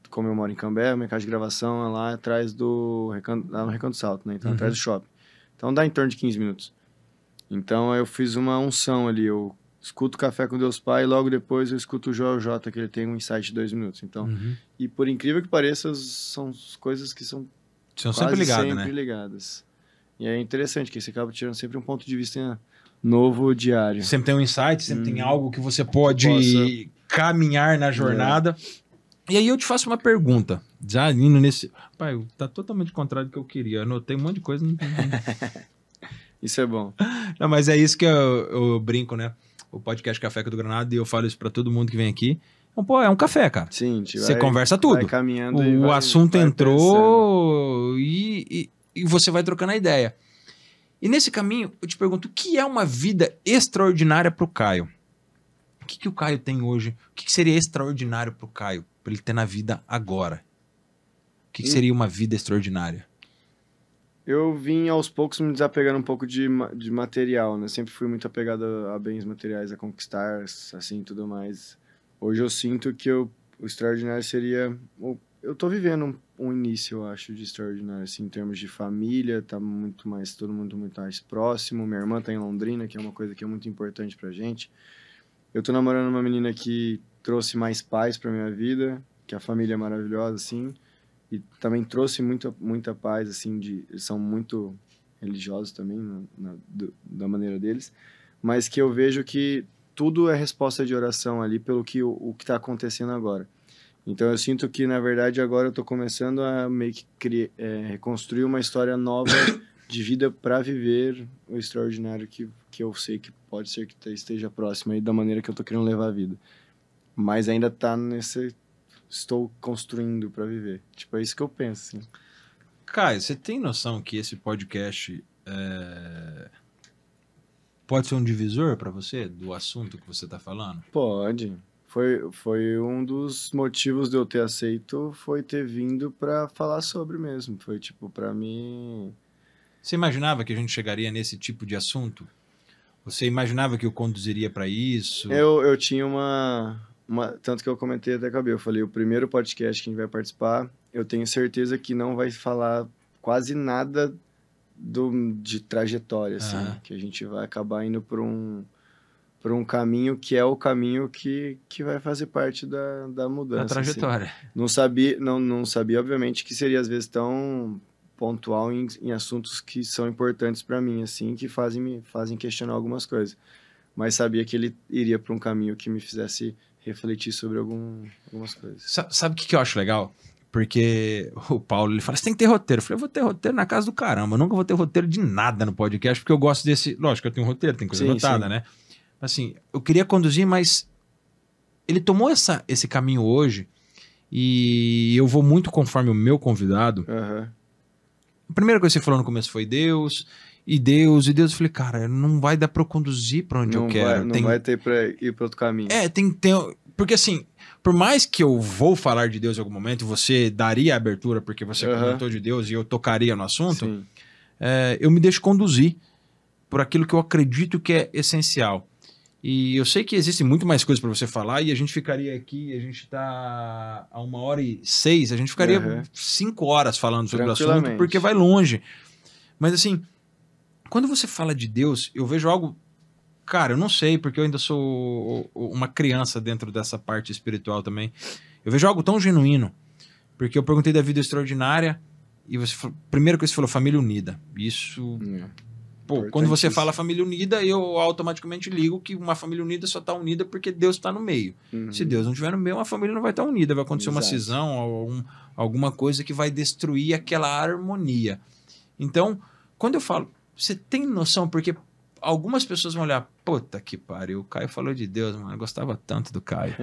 como eu moro em Cambé, minha casa de gravação é lá atrás lá no Recanto Salto, né? Então, atrás do shopping. Então, dá em torno de 15 minutos. Então, eu fiz uma unção ali. Eu escuto Café com Deus Pai e logo depois eu escuto o Joel J, que ele tem um insight de 2 minutos. Então, e por incrível que pareça, são coisas que são sempre ligadas. E é interessante que você acaba tirando sempre um ponto de vista novo diário. Sempre tem um insight, sempre tem algo que você pode caminhar na jornada. E aí eu te faço uma pergunta, já indo nesse... Pai, tá totalmente contrário do que eu queria. Eu anotei um monte de coisa. Isso é bom. Não, mas é isso que eu brinco, né? O podcast Café com do Granado, e eu falo isso pra todo mundo que vem aqui. É um café, cara. Sim, você conversa tudo. Vai caminhando o assunto entrou e você vai trocando a ideia. E nesse caminho, eu te pergunto, o que é uma vida extraordinária pro Caio? O que o Caio tem hoje? O que seria extraordinário pro Caio, pra ele ter na vida agora? O que seria uma vida extraordinária? Eu vim aos poucos me desapegando um pouco de material, né? Sempre fui muito apegado a bens materiais, a conquistar, assim, tudo mais. Hoje eu sinto que o extraordinário seria... Eu tô vivendo um início, eu acho, de extraordinário, assim, em termos de família, tá todo mundo muito mais próximo. Minha irmã tá em Londrina, que é uma coisa que é muito importante pra gente. Eu tô namorando uma menina que trouxe mais paz pra minha vida, que a família é maravilhosa, assim, e também trouxe muita paz, assim, eles são muito religiosos também, da maneira deles, mas que eu vejo que tudo é resposta de oração ali pelo que o que tá acontecendo agora. Então eu sinto que, na verdade, agora eu tô começando a meio que reconstruir uma história nova de vida para viver o extraordinário que eu sei que pode ser que esteja próximo aí da maneira que eu tô querendo levar a vida. Mas ainda tá nesse... Estou construindo para viver. Tipo, é isso que eu penso, assim. Caio, você tem noção que esse podcast pode ser um divisor para você do assunto que você tá falando? Pode. Foi um dos motivos de eu ter aceito, foi ter vindo para falar sobre mesmo. Foi, tipo, para mim... Você imaginava que a gente chegaria nesse tipo de assunto? Você imaginava que eu conduziria para isso? Eu tinha tanto que eu comentei até com a Bia, eu falei, o primeiro podcast que a gente vai participar, eu tenho certeza que não vai falar quase nada de trajetória, assim, que a gente vai acabar indo por um caminho que é o caminho que vai fazer parte da mudança. Da trajetória. Assim. Não sabia, obviamente, que seria às vezes tão pontual em assuntos que são importantes para mim, assim, que me fazem questionar algumas coisas. Mas sabia que ele iria para um caminho que me fizesse refletir sobre algumas coisas. Sabe o que eu acho legal? Porque o Paulo, ele fala, você tem que ter roteiro. Eu falei, eu vou ter roteiro na casa do caramba. Eu nunca vou ter roteiro de nada no podcast, porque eu gosto desse... Lógico que eu tenho roteiro, tem coisa anotada, né? Assim, eu queria conduzir, mas ele tomou esse caminho hoje e eu vou muito conforme o meu convidado. A primeira coisa que você falou no começo foi Deus... E Deus, eu falei, cara, não vai dar pra eu conduzir pra onde eu quero. Não vai ter pra ir pra outro caminho. Porque assim, por mais que eu vou falar de Deus em algum momento, você daria a abertura porque você comentou de Deus e eu tocaria no assunto, eu me deixo conduzir por aquilo que eu acredito que é essencial. E eu sei que existem muito mais coisas pra você falar e a gente ficaria aqui, a gente tá a 1h06, a gente ficaria 5 horas falando sobre o assunto porque vai longe. Mas assim... Quando você fala de Deus, eu vejo algo... Cara, eu não sei, porque eu ainda sou uma criança dentro dessa parte espiritual também. Eu vejo algo tão genuíno. Porque eu perguntei da vida extraordinária e você falou... Primeiro que você falou, família unida. Isso... Pô, quando você fala família unida, eu automaticamente ligo que uma família unida só está unida porque Deus está no meio. Se Deus não estiver no meio, uma família não vai estar unida. Vai acontecer uma cisão, alguma coisa que vai destruir aquela harmonia. Então, quando eu falo... Você tem noção? Porque algumas pessoas vão olhar, puta que pariu, o Caio falou de Deus, mano, eu gostava tanto do Caio.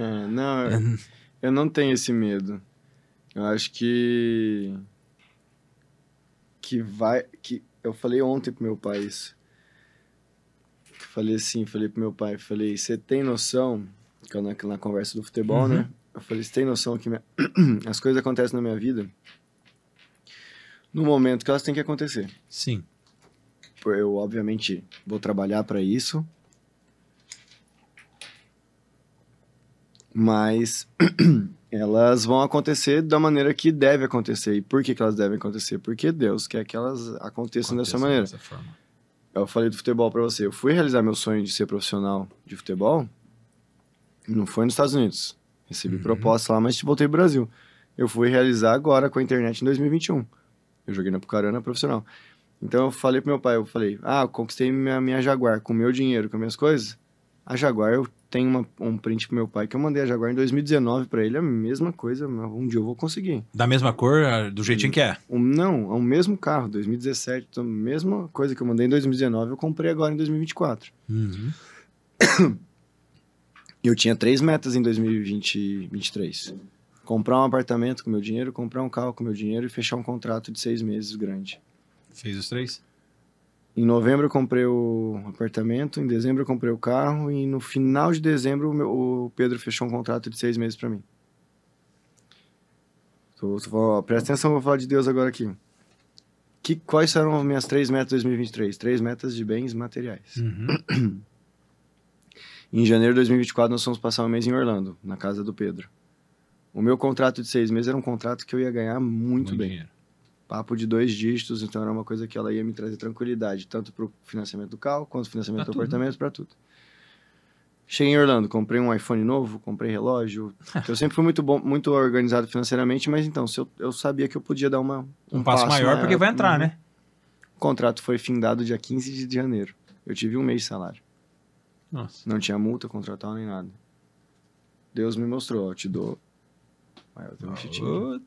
Eu não tenho esse medo. Eu acho que eu falei ontem pro meu pai isso. Falei pro meu pai, você tem noção, na conversa do futebol, né? Eu falei, você tem noção que as coisas acontecem na minha vida no momento que elas têm que acontecer. Sim. Eu, obviamente, vou trabalhar para isso, mas elas vão acontecer da maneira que deve acontecer. E por que elas devem acontecer? Porque Deus quer que elas aconteçam dessa maneira. Eu falei do futebol para você. Eu fui realizar meu sonho de ser profissional de futebol, não foi nos Estados Unidos. Recebi proposta lá, mas voltei pro Brasil. Eu fui realizar agora com a internet em 2021. Eu joguei na Pucarana profissional. Então eu falei pro meu pai, eu conquistei minha Jaguar com meu dinheiro, com minhas coisas. A Jaguar, eu tenho um print pro meu pai que eu mandei a Jaguar em 2019 pra ele, a mesma coisa, um dia eu vou conseguir. Da mesma cor, do jeitinho que é? Não, é o mesmo carro, 2017, então a mesma coisa que eu mandei em 2019, eu comprei agora em 2024. Eu tinha 3 metas em 2023. Comprar um apartamento com meu dinheiro, comprar um carro com meu dinheiro e fechar um contrato de 6 meses grande. Fez os 3? Em novembro eu comprei o apartamento, em dezembro eu comprei o carro e no final de dezembro o Pedro fechou um contrato de 6 meses para mim. Presta atenção, vou falar de Deus agora aqui. Quais serão as minhas 3 metas de 2023? 3 metas de bens materiais. Em janeiro de 2024 nós fomos passar um mês em Orlando, na casa do Pedro. O meu contrato de 6 meses era um contrato que eu ia ganhar muito bem. Dinheiro. Papo de 2 dígitos, então era uma coisa que ela ia me trazer tranquilidade, tanto para o financiamento do carro, quanto o financiamento do apartamento, para tudo. Cheguei em Orlando, comprei um iPhone novo, comprei relógio. Eu sempre fui muito bom, muito organizado financeiramente, mas então, eu sabia que eu podia dar um passo maior porque vai entrar, né? O contrato foi findado dia 15 de janeiro. Eu tive 1 mês de salário. Nossa. Não tinha multa contratual nem nada. Deus me mostrou, eu te dou. Aí eu tenho um chitinho.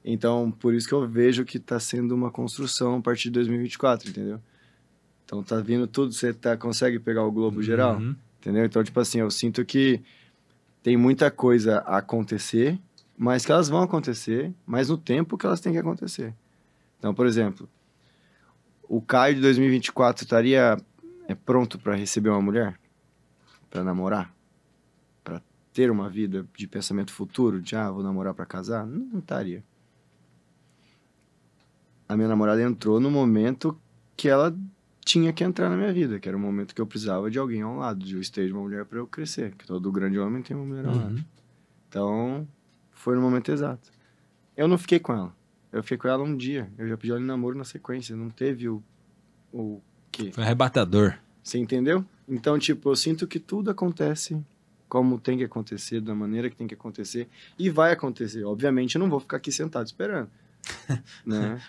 Então, por isso que eu vejo que tá sendo uma construção a partir de 2024, entendeu? Então tá vindo tudo, você consegue pegar o globo geral, entendeu? Então, tipo assim, eu sinto que tem muita coisa a acontecer, mas que elas vão acontecer, mas no tempo que elas têm que acontecer. Então, por exemplo, o Caio de 2024 estaria pronto para receber uma mulher? Para namorar? Para ter uma vida de pensamento futuro? De, vou namorar para casar? Não estaria. A minha namorada entrou no momento que ela tinha que entrar na minha vida, que era o momento que eu precisava de alguém ao lado, de eu esteja de uma mulher para eu crescer, que todo grande homem tem uma mulher ao lado. Então, foi no momento exato. Eu não fiquei com ela. Eu fiquei com ela um dia. Eu já pedi ela em namoro na sequência. Não teve o quê? Foi arrebatador. Você entendeu? Então, tipo, eu sinto que tudo acontece como tem que acontecer, da maneira que tem que acontecer, e vai acontecer. Obviamente, eu não vou ficar aqui sentado esperando. Né?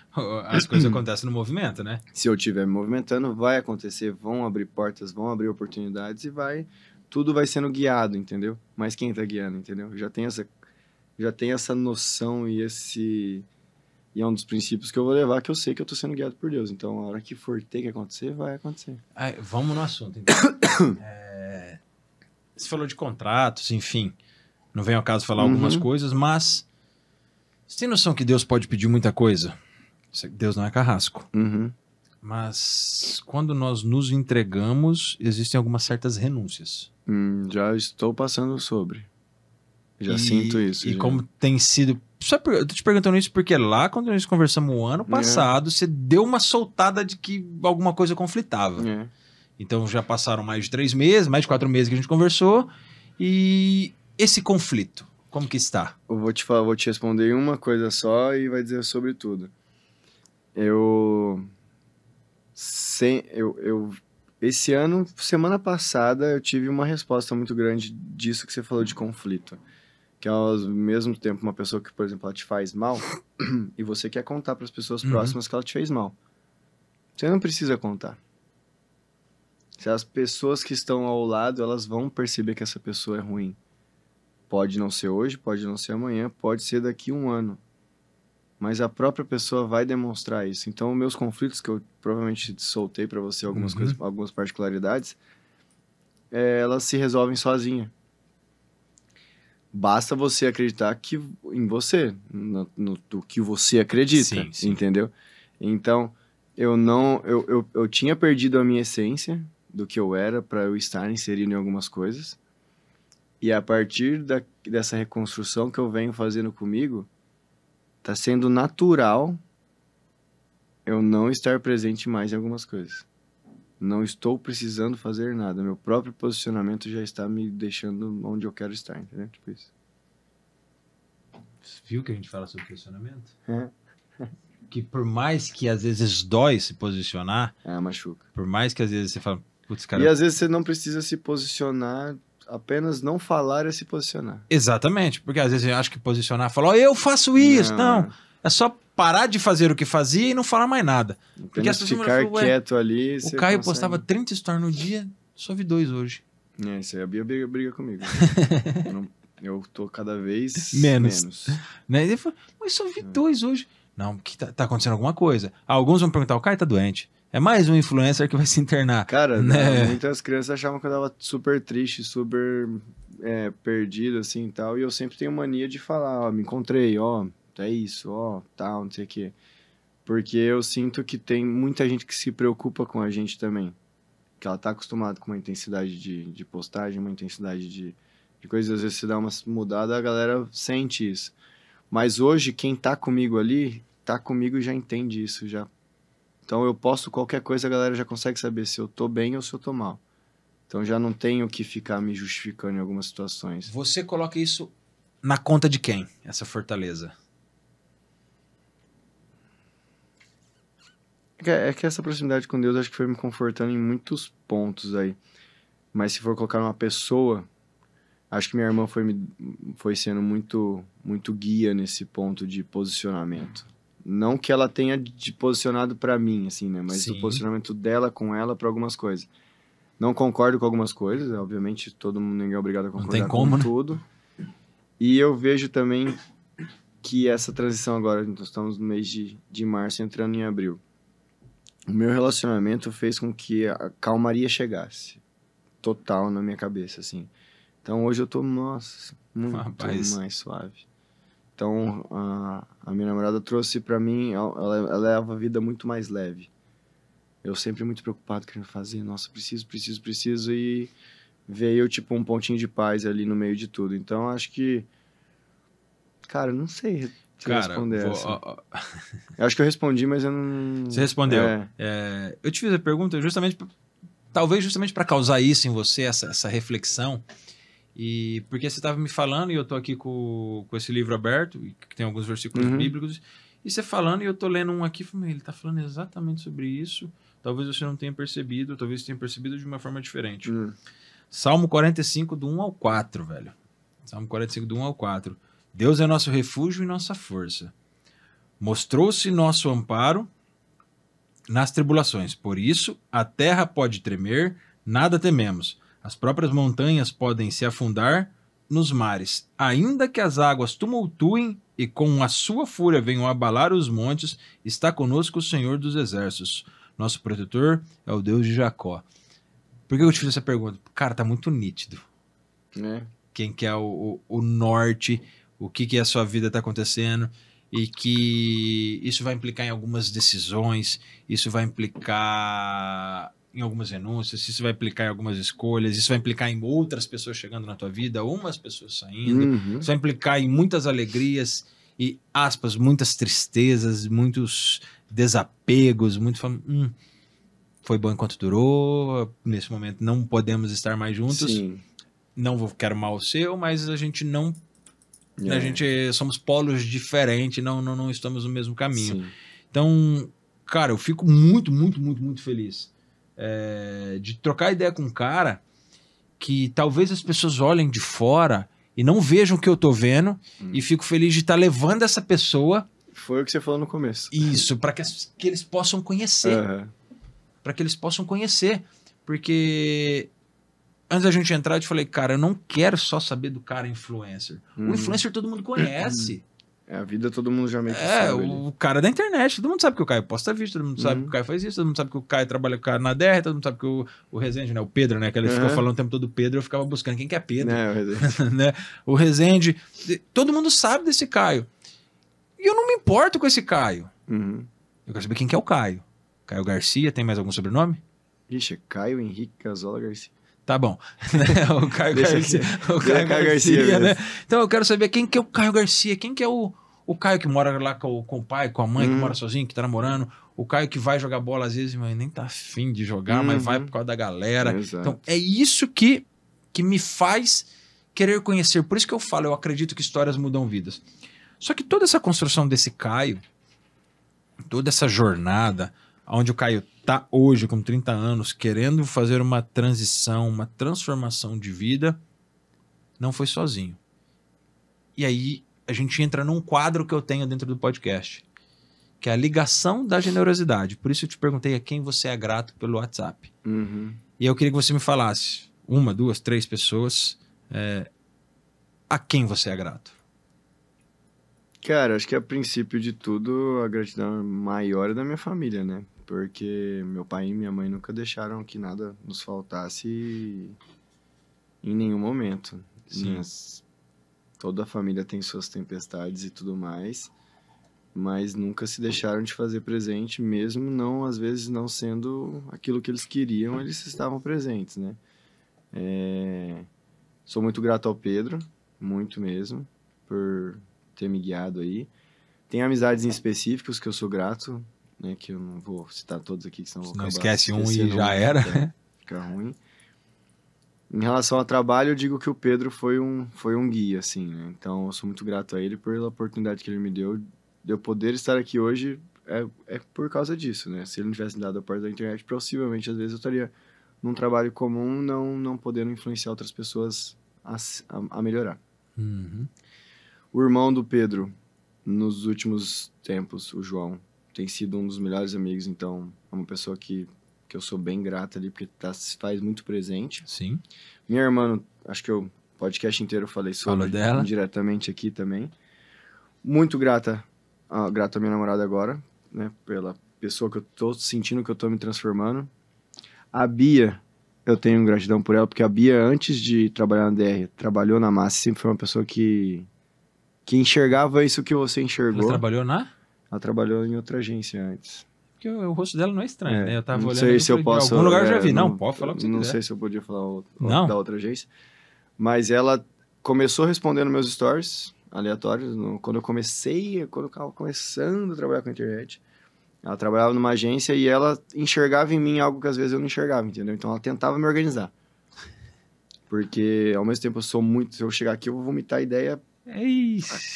As coisas acontecem no movimento, né? Se eu estiver me movimentando, vai acontecer, vão abrir portas, vão abrir oportunidades e tudo vai sendo guiado, entendeu? Mas quem tá guiando, entendeu? Já tem essa noção e é um dos princípios que eu vou levar, que eu sei que eu tô sendo guiado por Deus. Então, a hora que for ter que acontecer, vai acontecer. Vamos no assunto, então. Você falou de contratos, enfim. Não vem ao caso falar algumas coisas, mas você tem noção que Deus pode pedir muita coisa? Deus não é carrasco. Mas quando nós nos entregamos, existem algumas certas renúncias. Já estou passando sobre. Já sinto isso. E como tem sido... Eu tô te perguntando isso porque lá, quando nós conversamos o ano passado, você deu uma soltada de que alguma coisa conflitava. Então já passaram mais de 3 meses, mais de 4 meses que a gente conversou. E esse conflito, como que está? Eu vou te responder em uma coisa só e vai dizer sobre tudo. Esse ano, semana passada, eu tive uma resposta muito grande disso que você falou de conflito. Que é ao mesmo tempo uma pessoa que, por exemplo, ela te faz mal e você quer contar para as pessoas próximas que ela te fez mal. Você não precisa contar. Se as pessoas que estão ao lado, elas vão perceber que essa pessoa é ruim. Pode não ser hoje, pode não ser amanhã, pode ser daqui a 1 ano. Mas a própria pessoa vai demonstrar isso. Então, meus conflitos, que eu provavelmente soltei para você algumas coisas, algumas particularidades, elas se resolvem sozinha. Basta você acreditar em você, no que você acredita, sim. Entendeu? Então, eu tinha perdido a minha essência do que eu era para eu estar inserido em algumas coisas. E a partir dessa reconstrução que eu venho fazendo comigo, tá sendo natural eu não estar presente mais em algumas coisas. Não estou precisando fazer nada. Meu próprio posicionamento já está me deixando onde eu quero estar, entendeu? Tipo isso. Viu que a gente fala sobre posicionamento? Que por mais que às vezes dói se posicionar... machuca. Por mais que às vezes você fala... Putz, cara... E às vezes você não precisa se posicionar, apenas não falar é se posicionar. Exatamente. Porque às vezes eu acho que posicionar... Falar, eu faço isso. Não. É só parar de fazer o que fazia e não falar mais nada. Porque as pessoas ficar quieto ali... O Caio postava 30 stories no dia, só vi 2 hoje. Isso aí a Bia briga comigo. Eu tô cada vez menos. Né? Ele falou, mas só vi 2 hoje. Não, que tá acontecendo alguma coisa. Alguns vão perguntar, o Caio tá doente. É mais um influencer que vai se internar. Cara, né? Muitas crianças achavam que eu tava super triste, super perdido, assim, e tal. E eu sempre tenho mania de falar, me encontrei, é isso, tal, não sei o quê. Porque eu sinto que tem muita gente que se preocupa com a gente também. Que ela tá acostumada com uma intensidade de postagem, uma intensidade de coisas. Às vezes se dá uma mudada, a galera sente isso. Mas hoje, quem tá comigo ali, tá comigo e já entende isso, já. Então eu posto qualquer coisa, a galera já consegue saber se eu tô bem ou se eu tô mal. Então já não tenho que ficar me justificando em algumas situações. Você coloca isso na conta de quem, essa fortaleza? É que essa proximidade com Deus acho que foi me confortando em muitos pontos aí. Mas se for colocar uma pessoa, acho que minha irmã foi sendo muito, muito guia nesse ponto de posicionamento. Não que ela tenha de posicionado pra mim, assim, né? Mas do posicionamento dela com ela pra algumas coisas. Não concordo com algumas coisas, obviamente, ninguém é obrigado a concordar com tudo. E eu vejo também que essa transição agora, nós estamos no mês de março, entrando em abril. O meu relacionamento fez com que a calmaria chegasse. Total na minha cabeça, assim. Então, hoje eu tô, nossa, muito mais suave. Então, a minha namorada trouxe pra mim, ela leva a vida muito mais leve. Eu sempre muito preocupado, querendo fazer, nossa, preciso, e veio, tipo, um pontinho de paz ali no meio de tudo. Então, acho que, cara, não sei se responder essa. Eu acho que eu respondi, mas eu não... Você respondeu. Eu te fiz a pergunta talvez justamente para causar isso em você, essa reflexão. E porque você estava me falando e eu tô aqui com esse livro aberto, que tem alguns versículos bíblicos, e você falando e eu tô lendo um aqui, ele tá falando exatamente sobre isso. Talvez você não tenha percebido, talvez você tenha percebido de uma forma diferente. Salmo 45, do 1 ao 4, velho. Salmo 45, do 1 ao 4. Deus é nosso refúgio e nossa força. Mostrou-se nosso amparo nas tribulações. Por isso, a terra pode tremer, nada tememos. As próprias montanhas podem se afundar nos mares. Ainda que as águas tumultuem e com a sua fúria venham abalar os montes, está conosco o Senhor dos Exércitos. Nosso protetor é o Deus de Jacó. Por que eu te fiz essa pergunta? Cara, tá muito nítido. Quem que é o norte, o que a sua vida tá acontecendo, e que isso vai implicar em algumas decisões, isso vai implicar em algumas renúncias, isso vai implicar em algumas escolhas, isso vai implicar em outras pessoas chegando na tua vida, umas pessoas saindo, isso vai implicar em muitas alegrias e, aspas, muitas tristezas, muitos desapegos, foi bom enquanto durou, nesse momento não podemos estar mais juntos, quero mal o seu, mas a gente não... A gente somos polos diferentes, não estamos no mesmo caminho. Então, cara, eu fico muito, muito, muito, muito feliz de trocar ideia com um cara que talvez as pessoas olhem de fora e não vejam o que eu tô vendo, e fico feliz de estar levando essa pessoa. Foi o que você falou no começo. Isso, para que eles possam conhecer. Para que eles possam conhecer. Porque antes da gente entrar, eu te falei, cara, eu não quero só saber do cara influencer. O influencer todo mundo conhece. A vida todo mundo já meio que sabe. O cara da internet, todo mundo sabe que o Caio posta vídeo, todo mundo sabe que o Caio faz isso, todo mundo sabe que o Caio trabalha com o cara na DR, todo mundo sabe que o Rezende, né, o Pedro, né, que ele ficou falando o tempo todo do Pedro, eu ficava buscando quem que é Pedro. O Rezende. Né? O Rezende, todo mundo sabe desse Caio. E eu não me importo com esse Caio. Eu quero saber quem que é o Caio. Caio Garcia, tem mais algum sobrenome? Ixi, Caio Henrique Casola Garcia. Tá bom. O Caio Garcia. O Caio Garcia, né? Então eu quero saber quem que é o Caio Garcia, quem que é o Caio que mora lá com o pai, com a mãe, que mora sozinho, que tá namorando, o Caio que vai jogar bola às vezes, mas nem tá afim de jogar, mas vai por causa da galera. Então é isso que me faz querer conhecer. Por isso que eu falo, eu acredito que histórias mudam vidas. Só que toda essa construção desse Caio, toda essa jornada, onde o Caio tá hoje com 30 anos, querendo fazer uma transição, uma transformação de vida, não foi sozinho. E aí a gente entra num quadro que eu tenho dentro do podcast, que é a ligação da generosidade. Por isso eu te perguntei a quem você é grato pelo WhatsApp. E eu queria que você me falasse, 1, 2, 3 pessoas, a quem você é grato. Cara, acho que a princípio de tudo, a gratidão maior é da minha família, né? Porque meu pai e minha mãe nunca deixaram que nada nos faltasse em nenhum momento. Toda a família tem suas tempestades e tudo mais, mas nunca se deixaram de fazer presente, mesmo não, às vezes, não sendo aquilo que eles queriam, eles estavam presentes, né? Sou muito grato ao Pedro, muito mesmo, por ter me guiado aí. Tem amizades em específicos que eu sou grato, né, que eu não vou citar todos aqui, que senão vou não esquece um e já era. Fica ruim. Em relação ao trabalho, eu digo que o Pedro foi um guia, assim, né? Então, eu sou muito grato a ele pela oportunidade que ele me deu de eu poder estar aqui hoje, é por causa disso, né? Se ele não tivesse me dado a porta da internet, possivelmente, às vezes, eu estaria num trabalho comum, não podendo influenciar outras pessoas a melhorar. Uhum. O irmão do Pedro, nos últimos tempos, o João, tem sido um dos melhores amigos, então é uma pessoa que eu sou bem grato ali, porque se faz muito presente. Sim. Minha irmã, acho que o podcast inteiro eu falei sobre dela. Indiretamente aqui também. Muito grata à minha namorada agora, né, pela pessoa que eu tô sentindo que eu tô me transformando. A Bia, eu tenho gratidão por ela, porque a Bia, antes de trabalhar na DR, trabalhou na Massa, sempre foi uma pessoa que enxergava isso que você enxergou. Ela trabalhou na? Ela trabalhou em outra agência antes. Porque o rosto dela não é estranho, né? Eu tava não olhando sei se eu posso, em algum lugar eu já vi. Não, pode falar o que você quiser. Não sei se eu podia falar da outra agência. Mas ela começou respondendo meus stories aleatórios. Quando eu tava começando a trabalhar com a internet. Ela trabalhava numa agência e ela enxergava em mim algo que às vezes eu não enxergava, entendeu? Então ela tentava me organizar. Porque ao mesmo tempo se eu chegar aqui eu vou vomitar a ideia.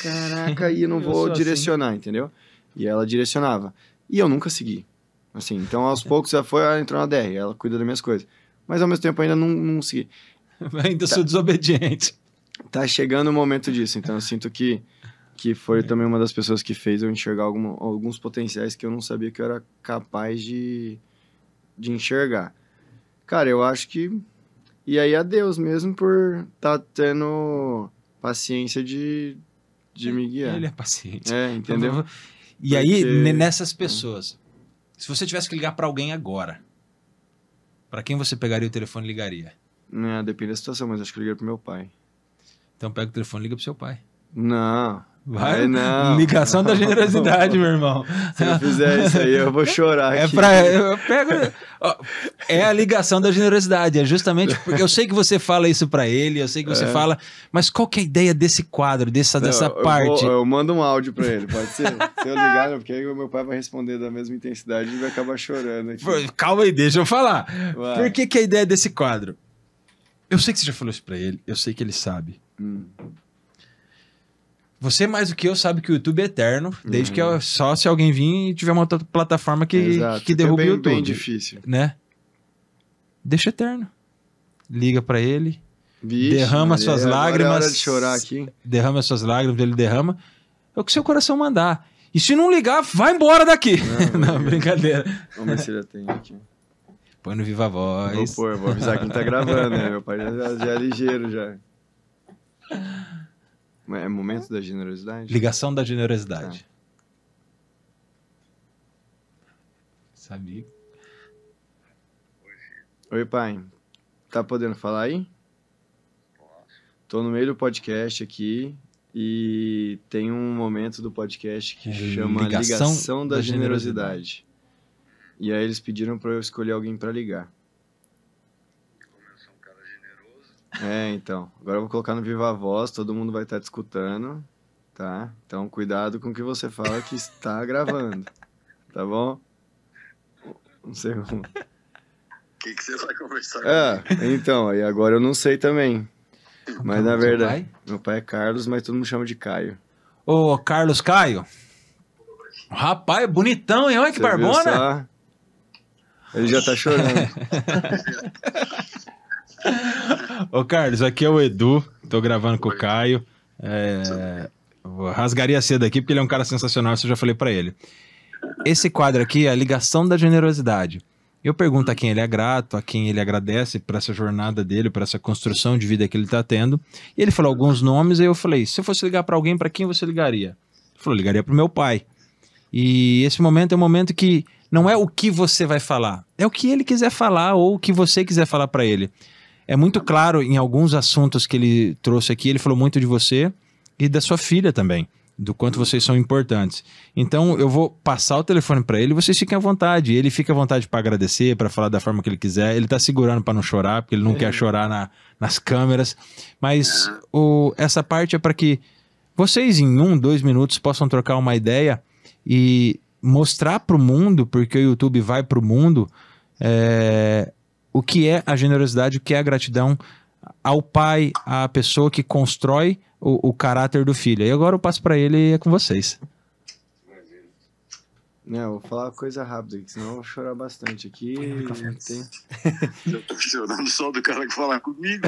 Caraca, e eu não vou direcionar, assim. Entendeu? E ela direcionava. E eu nunca segui. Assim, então aos poucos ela entrou na DR, ela cuida das minhas coisas. Mas ao mesmo tempo ainda não segui. Ainda sou desobediente. Tá chegando o momento disso, então eu sinto que foi também uma das pessoas que fez eu enxergar alguns potenciais que eu não sabia que eu era capaz de enxergar. Cara, eu acho que... E aí a Deus mesmo por tá tendo paciência de me guiar. Ele é paciente. Entendeu? E aí, nessas pessoas, se você tivesse que ligar pra alguém agora, pra quem você pegaria o telefone e ligaria? Depende da situação, mas acho que eu ligaria pro meu pai. Então pega o telefone e liga pro seu pai. Não. Vai? Não. Ligação da generosidade, meu irmão. Se eu fizer isso aí, eu vou chorar aqui. Eu pego... É a ligação da generosidade. É justamente porque eu sei que você fala isso pra ele, eu sei que você fala... Mas qual que é a ideia desse quadro, dessa parte? Eu mando um áudio pra ele, pode ser? Se eu ligar, porque aí o meu pai vai responder da mesma intensidade e vai acabar chorando aqui. Calma aí, deixa eu falar. Vai. Por que a ideia desse quadro? Eu sei que você já falou isso pra ele, eu sei que ele sabe. Você, mais do que eu, sabe que o YouTube é eterno, desde que só se alguém vir e tiver uma outra plataforma que derrube o YouTube. É bem difícil. Né? Deixa eterno. Liga pra ele, derrama suas lágrimas. É hora de chorar aqui. Derrama suas lágrimas, ele derrama. É o que seu coração mandar. E se não ligar, vai embora daqui. Não, brincadeira. Vamos ver se ele tem aqui. Põe no Viva Voz. Vou avisar quem tá gravando, né? Meu pai já é ligeiro já. É momento da generosidade? Ligação da generosidade. Sabia? Oi, pai. Tá podendo falar aí? Tô no meio do podcast aqui e tem um momento do podcast que chama Ligação da Generosidade. E aí eles pediram pra eu escolher alguém pra ligar. Como eu sou um cara generoso. Então. Agora eu vou colocar no Viva Voz, todo mundo vai estar te escutando, tá? Então cuidado com o que você fala que está gravando, tá bom? Um segundo. O que você vai conversar então, aí agora eu não sei também. Mas na verdade, pai? meu pai é Carlos, mas todo mundo chama de Caio. Ô, Carlos Caio. Rapaz, bonitão, hein? Olha que barbona. Ele já tá chorando. Ô, Carlos, aqui é o Edu. Tô gravando com o Caio. Eu rasgaria cedo aqui porque ele é um cara sensacional, isso eu já falei pra ele. Esse quadro aqui é a ligação da generosidade. Eu pergunto a quem ele é grato, a quem ele agradece por essa jornada dele, por essa construção de vida que ele tá tendo. E ele falou alguns nomes, e eu falei, se eu fosse ligar pra alguém, pra quem você ligaria? Ele falou, ligaria pro meu pai. E esse momento é um momento que não é o que você vai falar, é o que ele quiser falar ou o que você quiser falar pra ele. É muito claro em alguns assuntos que ele trouxe aqui, ele falou muito de você e da sua filha também, do quanto vocês são importantes. Então eu vou passar o telefone pra ele, vocês fiquem à vontade, ele fica à vontade pra agradecer, pra falar da forma que ele quiser, ele tá segurando pra não chorar, porque ele não quer chorar nas câmeras, mas essa parte é pra que vocês em 1, 2 minutos possam trocar uma ideia e mostrar pro mundo, porque o YouTube vai pro mundo, o que é a generosidade, o que é a gratidão ao pai, à pessoa que constrói o caráter do filho. E agora eu passo para ele e é com vocês. Não, eu vou falar uma coisa rápida aqui, senão eu vou chorar bastante aqui. Eu tô chorando só do cara que falar comigo.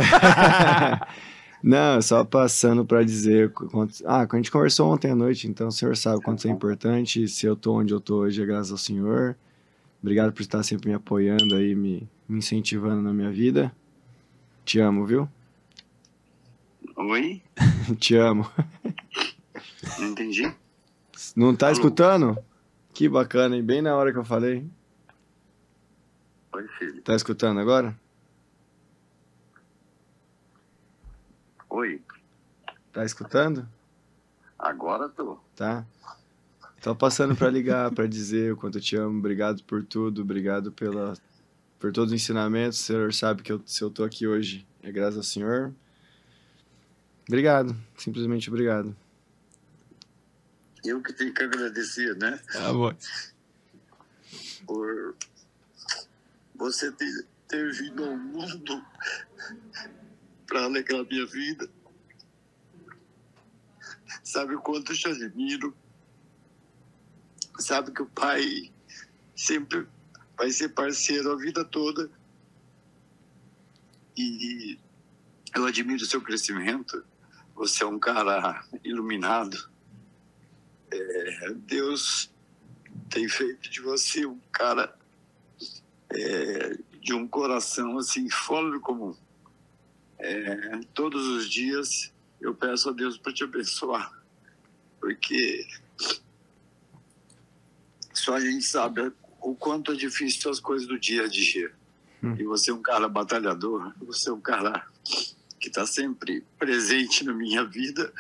Não, só passando para dizer... a gente conversou ontem à noite, então o senhor sabe quanto é importante. Se eu tô onde eu tô hoje é graças ao senhor. Obrigado por estar sempre me apoiando aí, me incentivando na minha vida. Te amo, viu? Oi? Te amo. Não entendi. Não tá Alô? escutando? Que bacana, hein? Bem na hora que eu falei. Oi, filho. Tá escutando agora? Oi. Tá escutando? Agora tô. Tá? Tô passando pra ligar, pra dizer o quanto eu te amo. Obrigado por tudo, obrigado por todos os ensinamentos. O senhor sabe que se eu tô aqui hoje é graças ao senhor. Obrigado, simplesmente obrigado. Eu que tenho que agradecer, né? Tá bom. Por você ter vindo ao mundo para alegrar minha vida. Sabe o quanto eu te admiro. Sabe que o pai sempre vai ser parceiro a vida toda. E eu admiro o seu crescimento. Você é um cara iluminado. Deus tem feito de você um cara de um coração assim fora do comum. Todos os dias eu peço a Deus para te abençoar, porque só a gente sabe o quanto é difícil as coisas do dia a dia. E você é um cara batalhador, você é um cara que está sempre presente na minha vida,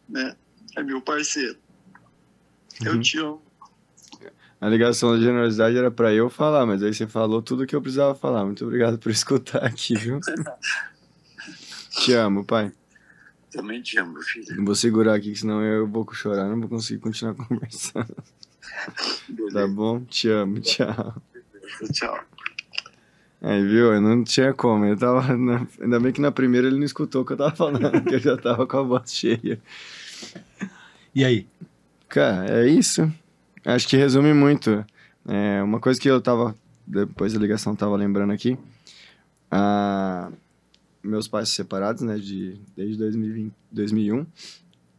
né? É meu parceiro. Eu te amo. A ligação da generosidade era pra eu falar, mas aí você falou tudo que eu precisava falar. Muito obrigado por escutar aqui, viu? Te amo, pai. Também te amo, filho. Não vou segurar aqui, senão eu vou chorar. Não vou conseguir continuar conversando. Tá bom? Te amo, tchau. Tchau. Aí, viu? Eu não tinha como. Eu tava ainda bem que na primeira ele não escutou o que eu tava falando, que eu já tava com a voz cheia. E aí? Cara, é isso. Acho que resume muito. Uma coisa que eu tava, depois da ligação, tava lembrando aqui. Meus pais são separados, né, desde 2001.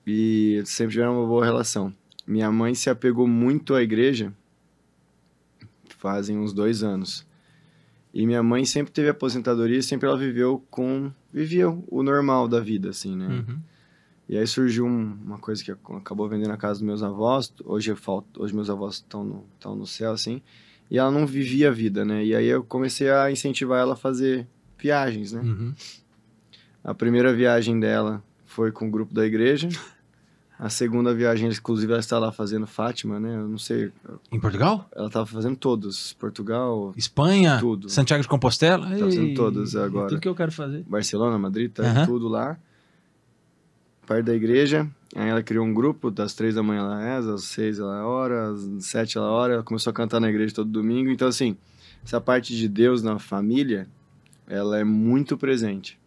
E sempre tiveram uma boa relação. Minha mãe se apegou muito à igreja fazem uns 2 anos. E minha mãe sempre teve aposentadoria e sempre ela vivia o normal da vida, assim, né? Uhum. E aí surgiu uma coisa que acabou vendendo a casa dos meus avós. Hoje meus avós estão no céu, assim. E ela não vivia a vida, né? E aí eu comecei a incentivar ela a fazer viagens, né? Uhum. A primeira viagem dela foi com o grupo da igreja. A segunda viagem, inclusive, ela está lá fazendo Fátima, né? Eu não sei. Em Portugal? Ela estava fazendo todos. Portugal, Espanha? Tudo. Santiago de Compostela? Tá fazendo todas agora. Tudo que eu quero fazer. Barcelona, Madrid, tá tudo lá. Perto da igreja. Aí ela criou um grupo, das 3 da manhã ela reza, às 6 ela ora, às 7 ela ora. Ela começou a cantar na igreja todo domingo. Então, assim, essa parte de Deus na família, ela é muito presente.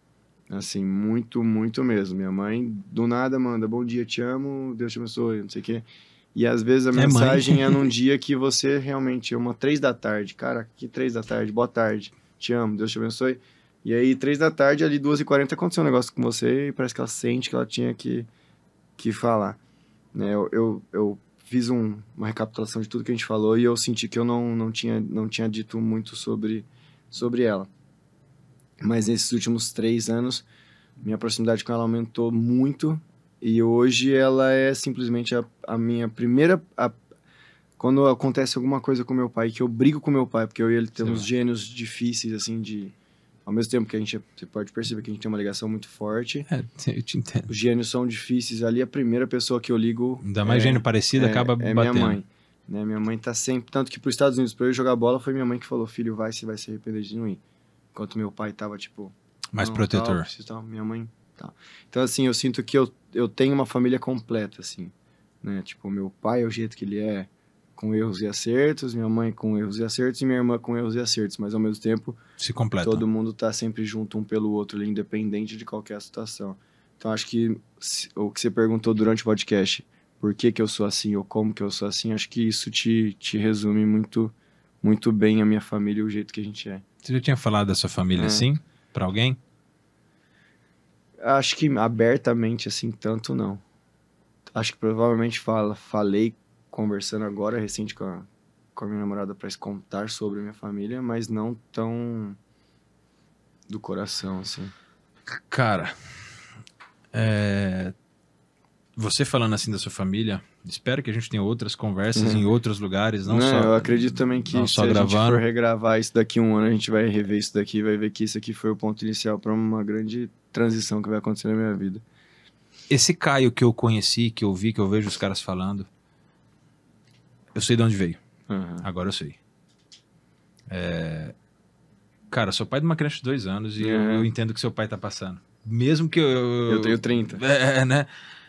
Assim, muito, muito mesmo. Minha mãe, do nada, manda, bom dia, te amo, Deus te abençoe, não sei o quê. E às vezes a mensagem é num dia que você realmente, 3 da tarde, cara, que 3 da tarde, boa tarde, te amo, Deus te abençoe. E aí, 3 da tarde, ali 2h40, aconteceu um negócio com você e parece que ela sente que ela tinha que falar. Né? Eu fiz uma recapitulação de tudo que a gente falou e eu senti que eu não tinha dito muito sobre ela. Mas nesses últimos 3 anos, minha proximidade com ela aumentou muito. E hoje ela é simplesmente a minha primeira... Quando acontece alguma coisa com meu pai, que eu brigo com meu pai, porque eu e ele temos gênios difíceis, assim, ao mesmo tempo que você pode perceber que a gente tem uma ligação muito forte. Eu te entendo. Os gênios são difíceis. Ali a primeira pessoa que eu ligo... Ainda mais gênio parecido, acaba batendo. É minha mãe. Né? Minha mãe tá sempre... Tanto que pros Estados Unidos, pra eu jogar bola, foi minha mãe que falou, filho, você vai se arrepender de não ir. Enquanto meu pai tava, tipo... Mais protetor. Tal, minha mãe... Tal. Então, assim, eu sinto que eu tenho uma família completa, assim. Né? Tipo, meu pai é o jeito que ele é, com erros e acertos. Minha mãe com erros e acertos. E minha irmã com erros e acertos. Mas, ao mesmo tempo... Se completa. Todo mundo tá sempre junto um pelo outro, independente de qualquer situação. Então, acho que o que você perguntou durante o podcast... por que eu sou assim ou como que eu sou assim, acho que isso te resume muito, muito bem a minha família e o jeito que a gente é. Você já tinha falado da sua família assim, pra alguém? Acho que abertamente, assim, tanto não. Acho que provavelmente falei, conversando agora, recente com a minha namorada para contar sobre a minha família, mas não tão do coração, assim. Cara, você falando assim da sua família, espero que a gente tenha outras conversas em outros lugares, não só... Eu acredito também que se a gente for regravar isso daqui 1 ano, a gente vai rever isso daqui, vai ver que isso aqui foi o ponto inicial para uma grande transição que vai acontecer na minha vida. Esse Caio que eu conheci, que eu vi, que eu vejo os caras falando, eu sei de onde veio. Agora eu sei. Cara, sou pai de uma criança de 2 anos e eu entendo que seu pai tá passando. Mesmo que eu tenho 30. Né?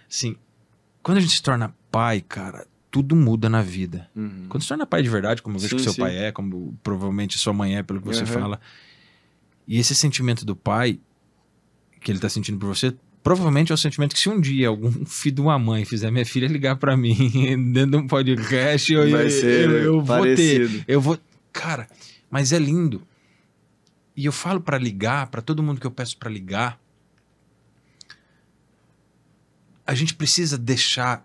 Sim. Quando a gente se torna pai, cara, tudo muda na vida. Quando se torna pai de verdade, como eu vejo que seu pai é, como provavelmente sua mãe é, pelo que você fala. E esse sentimento do pai, que ele tá sentindo por você, provavelmente é o sentimento que se um dia algum filho de uma mãe fizer minha filha ligar pra mim dentro de um podcast, eu vou ter. Eu vou... Cara, mas é lindo. E eu falo pra ligar, pra todo mundo que eu peço pra ligar, a gente precisa deixar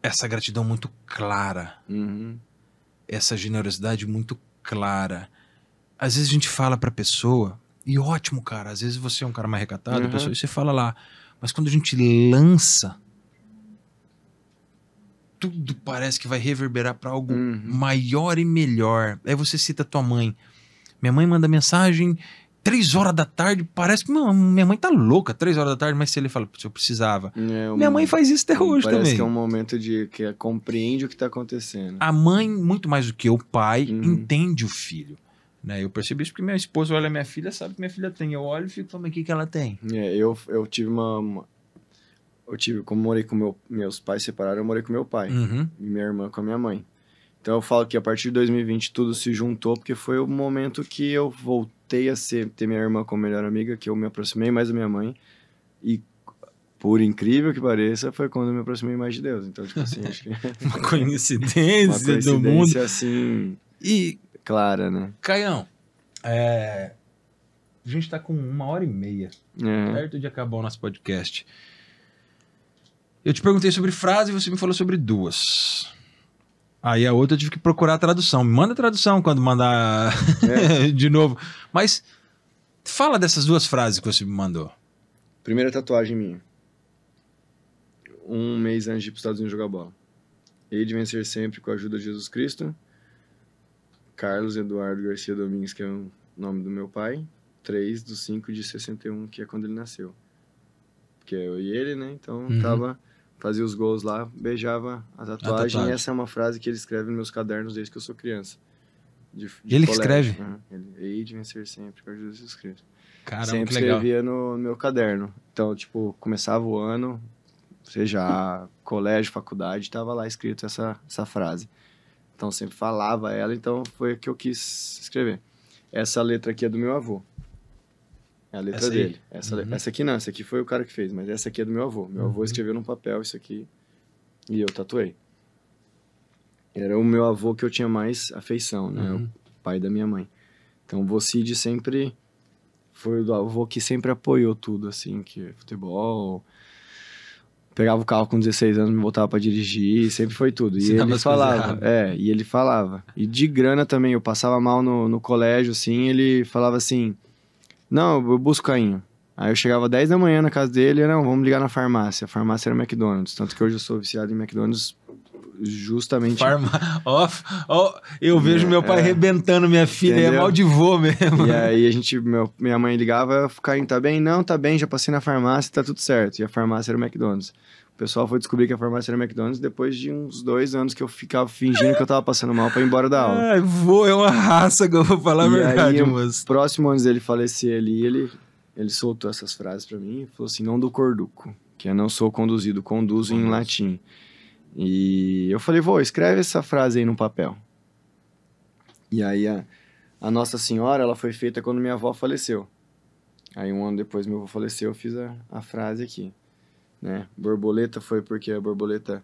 essa gratidão muito clara. Essa generosidade muito clara. Às vezes a gente fala pra pessoa, e ótimo, cara, às vezes você é um cara mais recatado, pessoa, e você fala lá, mas quando a gente lança, tudo parece que vai reverberar pra algo maior e melhor. Aí você cita tua mãe. Minha mãe manda mensagem 3 horas da tarde, parece que minha mãe tá louca, 3 horas da tarde, mas se ele fala, se eu precisava. Minha mãe faz isso até hoje também. Parece que é um momento que compreende o que tá acontecendo. A mãe, muito mais do que o pai, entende o filho. Né? Eu percebi isso porque minha esposa olha minha filha, sabe que minha filha tem. Eu olho e fico falando, o que ela tem? Eu tive como morei com meus pais separaram, eu morei com meu pai. E minha irmã com a minha mãe. Então eu falo que a partir de 2020 tudo se juntou, porque foi o momento que eu voltei a ter minha irmã como melhor amiga, que eu me aproximei mais da minha mãe. E, por incrível que pareça, foi quando eu me aproximei mais de Deus. Então, tipo assim, acho que... Uma coincidência do mundo. Assim, clara, né? Caião, a gente tá com 1h30, perto de acabar o nosso podcast. Eu te perguntei sobre frase e você me falou sobre 2. Aí a outra eu tive que procurar a tradução. Me manda a tradução quando mandar de novo. Mas fala dessas 2 frases que você me mandou. Primeira tatuagem minha. 1 mês antes de ir para os Estados Unidos jogar bola. Hei de vencer sempre com a ajuda de Jesus Cristo. Carlos Eduardo Garcia Domingues, que é o nome do meu pai. 3/5/61, que é quando ele nasceu. Porque eu e ele, né? Então fazia os gols lá, beijava a tatuagem. E essa é uma frase que ele escreve nos meus cadernos desde que eu sou criança. De ele que escreve? Ele, hei de vencer sempre com a ajuda de Jesus Cristo. Caramba, sempre que legal. Escrevia no meu caderno. Então, tipo, começava o ano, seja colégio, faculdade, tava lá escrito essa frase. Então, sempre falava ela, então foi o que eu quis escrever. Essa letra aqui é do meu avô. É a letra dele. Essa aqui não, essa aqui foi o cara que fez, mas essa aqui é do meu avô. Meu avô escreveu num papel isso aqui e eu tatuei. Era o meu avô que eu tinha mais afeição, né? O pai da minha mãe. Então, o Vocide sempre foi o avô que sempre apoiou tudo, assim, que futebol... Pegava o carro com 16 anos, me botava pra dirigir, sempre foi tudo. E ele falava, e ele falava. E de grana também, eu passava mal no colégio, assim, ele falava assim, não, eu busco Cainho. Aí eu chegava 10 da manhã na casa dele, não, vamos ligar na farmácia. A farmácia era McDonald's, tanto que hoje eu sou viciado em McDonald's justamente... Eu vejo meu pai arrebentando minha filha, entendeu? É mal de vô mesmo. E aí minha mãe ligava, Cainho, tá bem? Não, tá bem, já passei na farmácia, tá tudo certo. E a farmácia era o McDonald's. O pessoal foi descobrir que a farmácia era McDonald's depois de uns 2 anos que eu ficava fingindo que eu tava passando mal pra ir embora da aula. Ai, vô, é uma raça que eu vou falar a verdade, moço. Próximo antes dele falecer ali, ele soltou essas frases pra mim e falou assim, não do corduco, que é não sou conduzido, conduzo em latim. E eu falei, vô, escreve essa frase aí no papel. E aí a Nossa Senhora, ela foi feita quando minha avó faleceu. Aí 1 ano depois meu avô faleceu, eu fiz a frase aqui. né? Borboleta foi porque a borboleta...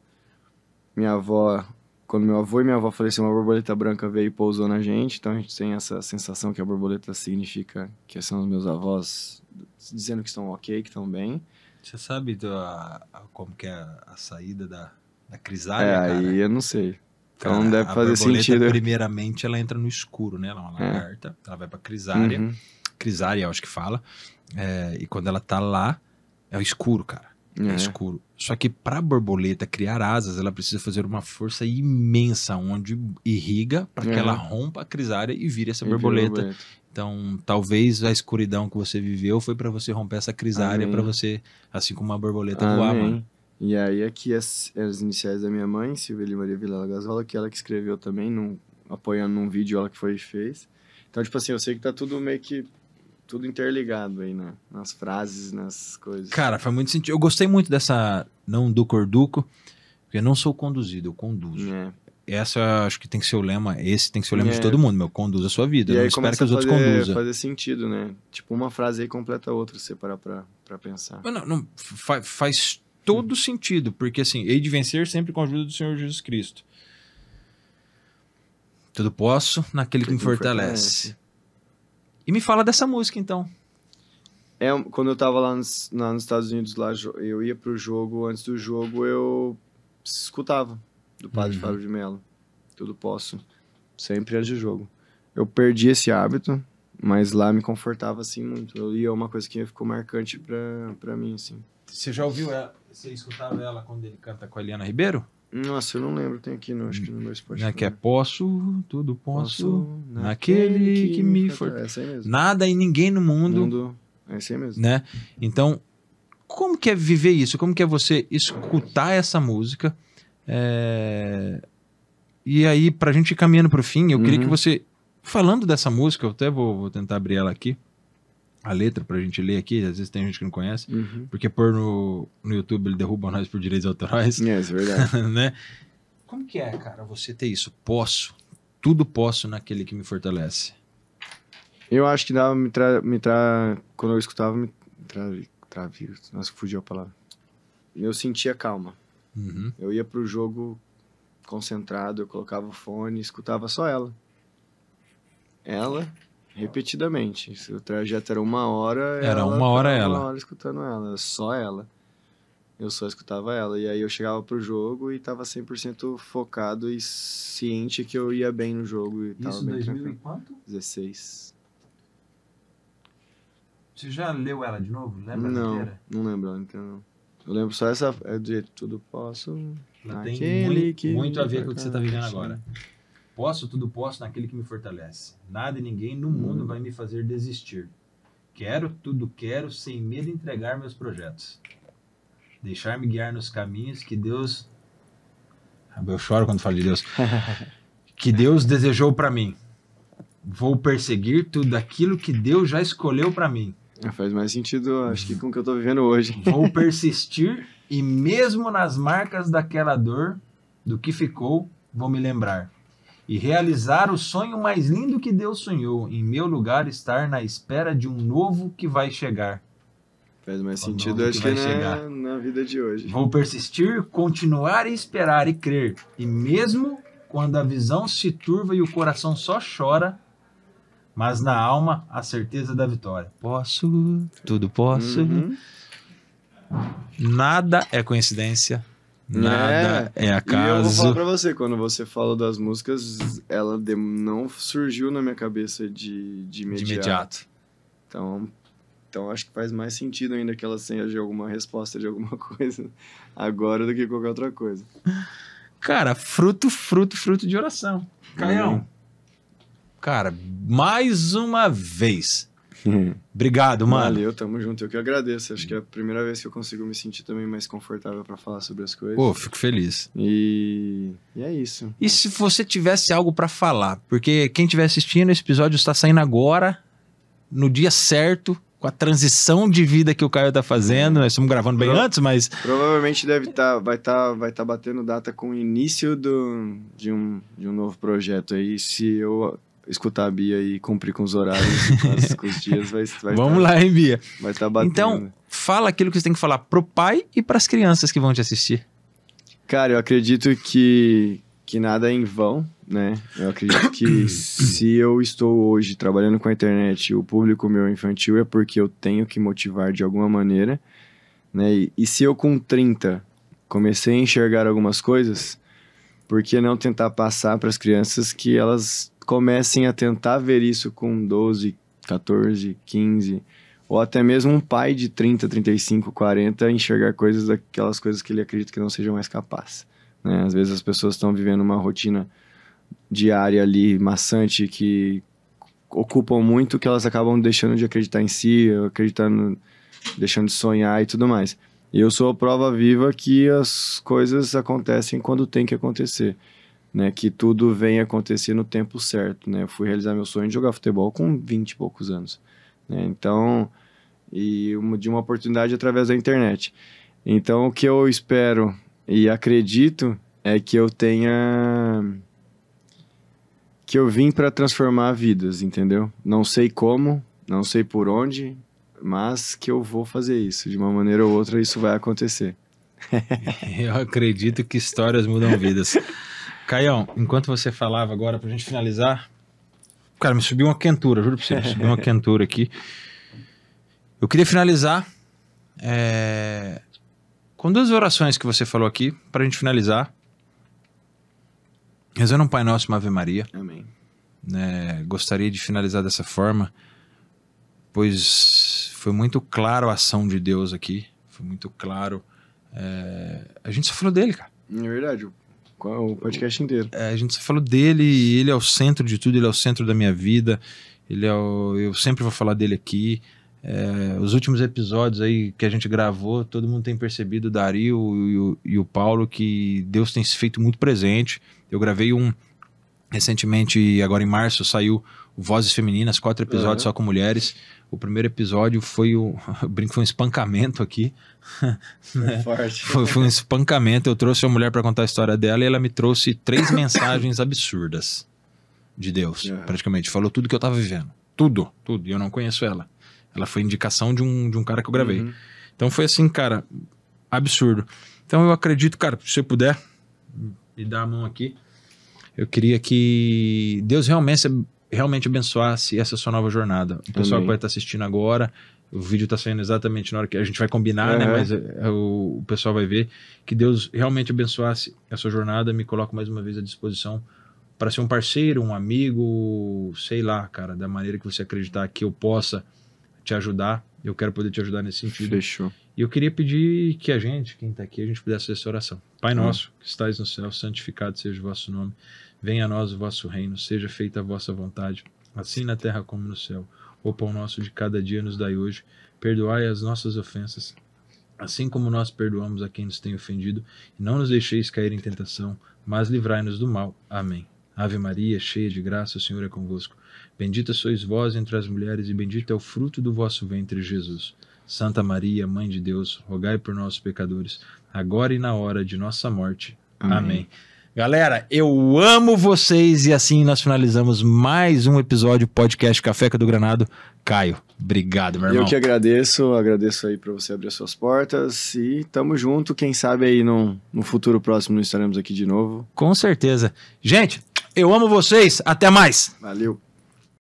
Minha avó... Quando meu avô e minha avó faleceram, uma borboleta branca veio e pousou na gente. Então a gente tem essa sensação que a borboleta significa que são os meus avós dizendo que estão ok, que estão bem. Você sabe como que é a saída da crisária, cara? Aí eu não sei. Então Cara, deve fazer a borboleta, sentido. primeiramente, ela entra no escuro, né? Ela é uma lagarta, ela vai pra crisária. Uhum. Crisária, eu acho que fala. E quando ela tá lá, é o escuro, cara. É escuro. Só que pra borboleta criar asas, ela precisa fazer uma força imensa, onde irriga para que ela rompa a crisária e vire essa borboleta. Então, talvez a escuridão que você viveu foi pra você romper essa crisária, pra você, assim como uma borboleta, voar, mano. E aí aqui as iniciais da minha mãe, Silveli Maria Vilela Gasola, que ela que escreveu também, apoiando num vídeo ela que foi e fez. Então, tipo assim, eu sei que tá tudo meio que tudo interligado aí, né? Nas frases, nas coisas. Cara, faz muito sentido. Eu gostei muito dessa não do corduco, porque eu não sou conduzido, eu conduzo. Essa acho que tem que ser o lema, esse tem que ser o lema de todo mundo, meu, conduza a sua vida. E eu aí não espero que os outros conduzam. Fazer sentido, né? Tipo, uma frase aí completa a outra, se você parar pra pensar. Mas não, faz todo sentido, porque assim, hei de vencer sempre com a ajuda do Senhor Jesus Cristo. Tudo posso naquele que me fortalece. E me fala dessa música, então. Quando eu tava lá nos Estados Unidos, lá, eu ia pro jogo, antes do jogo eu escutava do Padre Fábio de Mello. Tudo posso, sempre antes do jogo. Eu perdi esse hábito, mas lá me confortava, assim, muito. E é uma coisa que ficou marcante pra mim, assim. Você já ouviu ela? Você escutava ela quando ele canta com a Eliana Ribeiro? Nossa, eu não lembro, tem aqui, acho que no meu Spotify. Que é tudo posso, naquele que me fortalece. É essa aí mesmo. Nada e ninguém no mundo. É essa aí mesmo. Né? Então, como que é viver isso? Como que é você escutar essa música? E aí, pra gente ir caminhando pro fim, eu queria que você, falando dessa música, eu até vou tentar abrir ela aqui, a letra pra gente ler aqui, às vezes tem gente que não conhece, porque pôr no YouTube ele derruba nós por direitos autorais. Isso é verdade. Né? Como que é, cara, você ter isso? Tudo posso naquele que me fortalece. Eu acho que dava quando eu escutava, nossa, fugiu a palavra. Eu sentia calma. Eu ia pro jogo concentrado, eu colocava o fone, escutava só ela. Repetidamente. Se o trajeto era 1 hora... Era 1 hora ela. 1 hora escutando ela, só ela. Eu só escutava ela. E aí eu chegava pro jogo e tava 100% focado e ciente que eu ia bem no jogo. E tava isso, bem 2000 tranquilo. e quanto? 16. Você já leu ela de novo? Lembra inteira? Não lembro ela inteira, não. Eu lembro só essa... É de tudo posso... Ela tem muito a ver com o que você tá vivendo agora. Tudo posso naquele que me fortalece. Nada e ninguém no mundo vai me fazer desistir. Tudo quero, sem medo entregar meus projetos. Deixar-me guiar nos caminhos que Deus... Eu choro quando falo de Deus. Que Deus desejou pra mim. Vou perseguir tudo aquilo que Deus já escolheu pra mim. Faz mais sentido, acho que com o que eu tô vivendo hoje. Vou persistir e mesmo nas marcas daquela dor, do que ficou, vou me lembrar. E realizar o sonho mais lindo que Deus sonhou, em meu lugar estar na espera de um novo que vai chegar. Faz mais sentido, acho que na vida de hoje. Vou persistir, continuar e esperar e crer. E mesmo quando a visão se turva e o coração só chora, mas na alma a certeza da vitória. Tudo posso. Nada é coincidência. Nada é acaso. E eu vou falar pra você, quando você fala das músicas, ela não surgiu na minha cabeça de imediato. Então acho que faz mais sentido ainda que ela seja alguma resposta de alguma coisa agora do que qualquer outra coisa. Cara, fruto de oração. Caião. Cara, mais uma vez. Obrigado, mano. Valeu, tamo junto. Eu que agradeço. Acho que é a primeira vez que eu consigo me sentir também mais confortável pra falar sobre as coisas. Pô, fico feliz. E é isso. E se você tivesse algo pra falar? Porque quem estiver assistindo, esse episódio está saindo agora, no dia certo, com a transição de vida que o Caio tá fazendo. Nós estamos gravando bem antes, mas... Provavelmente vai tá batendo data com o início de um novo projeto aí. Se eu escutar a Bia e cumprir com os horários, com os dias, vai Vamos lá, hein, Bia? Vai estar batendo. Então, fala aquilo que você tem que falar pro pai e pras crianças que vão te assistir. Cara, eu acredito que nada é em vão, né? Eu acredito que se eu estou hoje trabalhando com a internet e o público meu infantil é porque eu tenho que motivar de alguma maneira, né? E se eu com 30 comecei a enxergar algumas coisas, por que não tentar passar para as crianças que elas comecem a tentar ver isso com 12, 14, 15, ou até mesmo um pai de 30, 35, 40 enxergar coisas, daquelas coisas que ele acredita que não sejam mais capaz, né? Às vezes as pessoas estão vivendo uma rotina diária ali, maçante, que ocupam muito, que elas acabam deixando de acreditar em si, deixando de sonhar e tudo mais. E eu sou a prova viva que as coisas acontecem quando tem que acontecer, né? Que tudo vem acontecer no tempo certo, né? Eu fui realizar meu sonho de jogar futebol com 20 e poucos anos, né? Então, de uma oportunidade através da internet. Então, o que eu espero e acredito é que eu vim para transformar vidas, entendeu? Não sei como, não sei por onde, mas que eu vou fazer isso. De uma maneira ou outra, isso vai acontecer. Eu acredito que histórias mudam vidas. Caião, enquanto você falava agora, pra gente finalizar... Cara, me subiu uma quentura, juro pra você. Me subiu uma quentura aqui. Eu queria finalizar com 2 orações que você falou aqui, pra gente finalizar. Rezando um Pai Nosso e uma Ave Maria. Amém. Gostaria de finalizar dessa forma, pois foi muito claro a ação de Deus aqui. Foi muito claro. A gente só falou dele, cara. É verdade, o podcast inteiro. A gente só falou dele e ele é o centro de tudo, ele é o centro da minha vida. Eu sempre vou falar dele aqui. Os últimos episódios aí que a gente gravou, todo mundo tem percebido, o Dario e o Paulo, que Deus tem se feito muito presente. Eu gravei recentemente, agora em março, saiu Vozes Femininas, 4 episódios só com mulheres. O primeiro episódio foi eu brinco, foi um espancamento aqui. Forte. Foi um espancamento. Eu trouxe uma mulher para contar a história dela e ela me trouxe 3 mensagens absurdas de Deus, praticamente. Falou tudo que eu tava vivendo. Tudo. E eu não conheço ela. Ela foi indicação de um cara que eu gravei. Então foi assim, cara, absurdo. Então eu acredito, cara, se você puder me dar a mão aqui, eu queria que Deus realmente abençoasse essa sua nova jornada. O pessoal que vai estar assistindo agora, o vídeo está saindo exatamente na hora que a gente vai combinar, né? Mas o pessoal vai ver. Que Deus realmente abençoasse a sua jornada. Me coloco mais uma vez à disposição para ser um parceiro, um amigo, sei lá, cara, da maneira que você acreditar que eu possa te ajudar. Eu quero poder te ajudar nesse sentido. Fechou. E eu queria pedir que quem está aqui, a gente pudesse fazer essa oração. Pai nosso, que estais no céu, santificado seja o vosso nome. Venha a nós o vosso reino, seja feita a vossa vontade, assim na terra como no céu. O pão nosso de cada dia nos dai hoje. Perdoai as nossas ofensas, assim como nós perdoamos a quem nos tem ofendido. E não nos deixeis cair em tentação, mas livrai-nos do mal. Amém. Ave Maria, cheia de graça, o Senhor é convosco. Bendita sois vós entre as mulheres, e bendito é o fruto do vosso ventre, Jesus. Santa Maria, Mãe de Deus, rogai por nós, pecadores, agora e na hora de nossa morte. Amém. Galera, eu amo vocês e assim nós finalizamos mais um episódio do podcast Café do Granado. Caio, obrigado, meu irmão. Eu que agradeço aí pra você abrir as suas portas e tamo junto. Quem sabe aí no futuro próximo não estaremos aqui de novo. Com certeza. Gente, eu amo vocês. Até mais. Valeu.